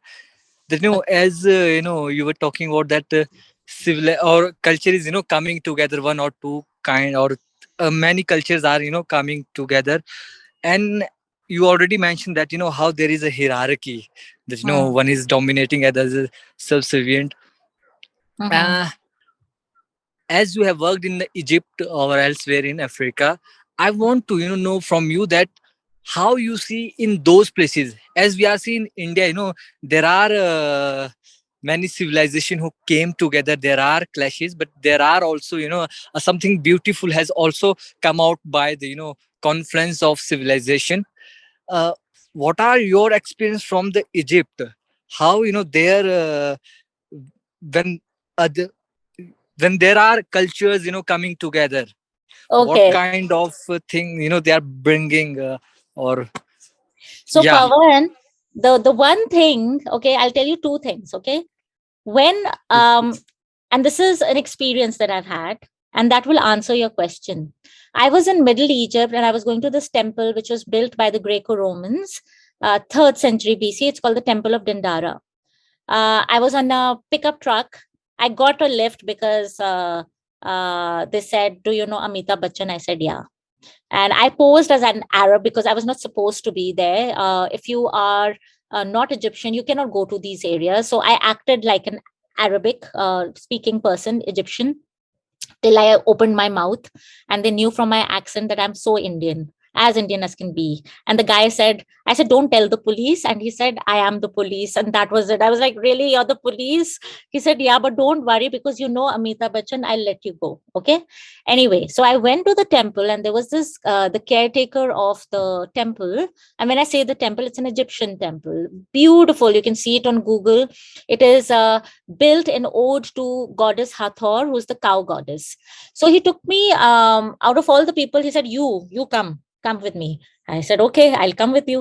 That as you were talking about that civil or culture is coming together, one or two kind or many cultures are coming together, and you already mentioned that how there is a hierarchy, that Hmm. one is dominating, others is subservient. Mhm. Uh, as you have worked in Egypt or elsewhere in Africa, I want to know from you that how you see in those places. As we are seeing in India, there are many civilization who came together. There are clashes, but there are also something beautiful has also come out by the confluence of civilization. uh, what are your experience from the Egypt? How there when other when there are cultures coming together, what Okay. kind of thing they are bringing, or So, yeah. Pawan, the one thing, okay, I'll tell you two things, okay? When and this is an experience that I've had, and that will answer your question. I was in Middle Egypt and I was going to this temple which was built by the Greco-Romans, 3rd century BC. It's called the Temple of Dendara. I was on a pickup truck. I got a lift because they said, "Do you know Amitabh Bachchan?" I said, "Yeah." And I posed as an Arab because I was not supposed to be there. If you are not Egyptian, you cannot go to these areas. So I acted like an Arabic speaking person, Egyptian, till I opened my mouth, and they knew from my accent that I'm so Indian, as Indian as can be. And the guy said, I said, "Don't tell the police." And he said, "I am the police." And that was it. I was like, "Really? You're the police?" He said, "Yeah, but don't worry because you know Amitabh Bachchan, I'll let you go." Okay. Anyway, so I went to the temple, and there was this, the caretaker of the temple. And when I say the temple, it's an Egyptian temple. Beautiful. You can see it on Google. It is built in ode to goddess Hathor, who's the cow goddess. So he took me out of all the people. He said, "You come with me." I said, "Okay, I'll come with you."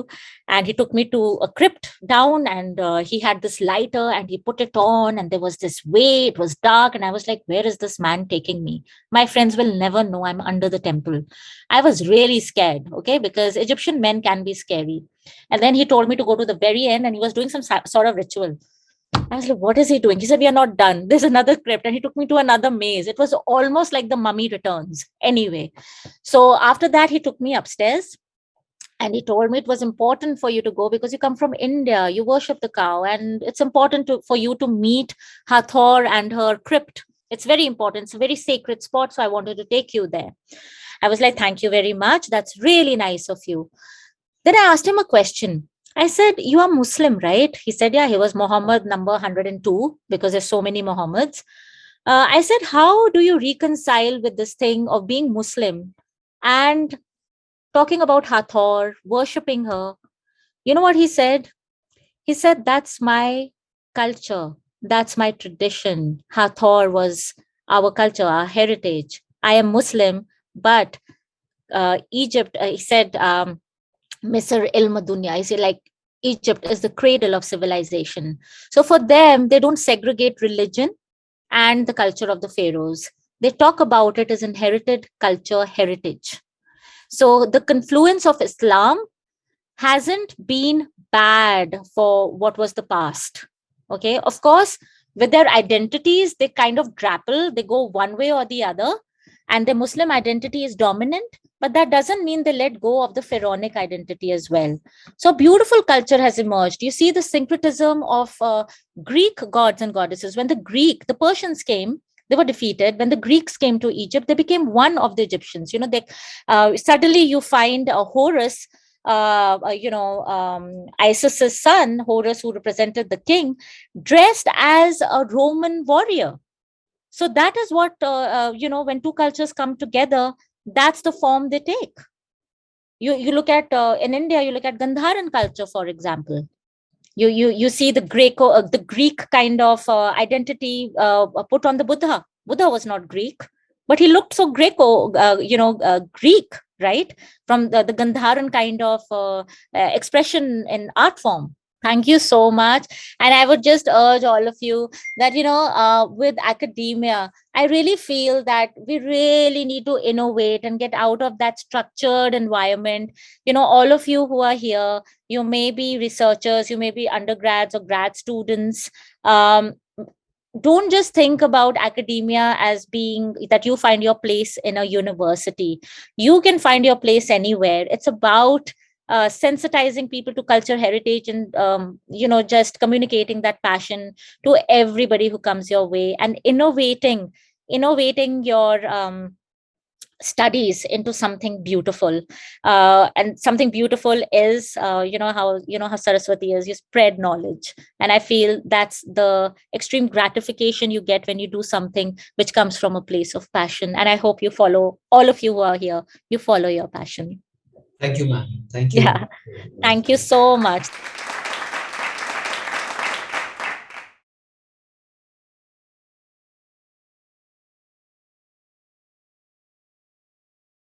And he took me to a crypt down, and he had this lighter, and he put it on, and there was this way. It was dark, and I was like, "Where is this man taking me? My friends will never know I'm under the temple." I was really scared, okay, because Egyptian men can be scary. And then he told me to go to the very end, and he was doing some sort of ritual. I was like, "What is he doing?" He said, "We are not done. There's another crypt." And he took me to another maze. It was almost like the Mummy Returns. Anyway, so after that, he took me upstairs, and he told me it was important for you to go because you come from India, you worship the cow, and it's important for you to meet Hathor and her crypt. It's very important. It's a very sacred spot. So I wanted to take you there. I was like, "Thank you very much. That's really nice of you." Then I asked him a question. I said, "You are Muslim, right?" He said, "Yeah." He was Muhammad number 102 because there's so many Muhammads. I said, "How do you reconcile with this thing of being Muslim and talking about Hathor, worshipping her?" You know what he said? He said, "That's my culture. That's my tradition. Hathor was our culture, our heritage. I am Muslim, but Egypt," he said, Misr ilm dunya. I say, like, Egypt is the cradle of civilization. So for them, they don't segregate religion and the culture of the pharaohs. They talk about it as inherited culture heritage. So the confluence of Islam hasn't been bad for what was the past. Okay, of course, with their identities, they kind of grapple, they go one way or the other, and the Muslim identity is dominant, but that doesn't mean they let go of the pharaonic identity as well. So beautiful culture has emerged. You see the syncretism of Greek gods and goddesses. When the Persians came, they were defeated. When the Greeks came to Egypt, they became one of the Egyptians. They suddenly you find a Horus, Isis's son, Horus, who represented the king, dressed as a Roman warrior. So that is what, when two cultures come together, that's the form they take. You look at, in India, you look at Gandharan culture, for example. You see the the Greek kind of identity put on the Buddha. Buddha was not Greek, but he looked so Greek, right? From the Gandharan kind of expression in art form. Thank you so much. And I would just urge all of you that, with academia, I really feel that we really need to innovate and get out of that structured environment. All of you who are here, you may be researchers, you may be undergrads or grad students. Don't just think about academia as being that you find your place in a university. You can find your place anywhere. It's about sensitizing people to culture, heritage, and just communicating that passion to everybody who comes your way, and innovating your studies into something beautiful. And something beautiful is, how Saraswati is, you spread knowledge. And I feel that's the extreme gratification you get when you do something which comes from a place of passion. And I hope you follow, all of you who are here, you follow your passion. Thank you, ma'am. Thank you. Yeah. Thank you so much.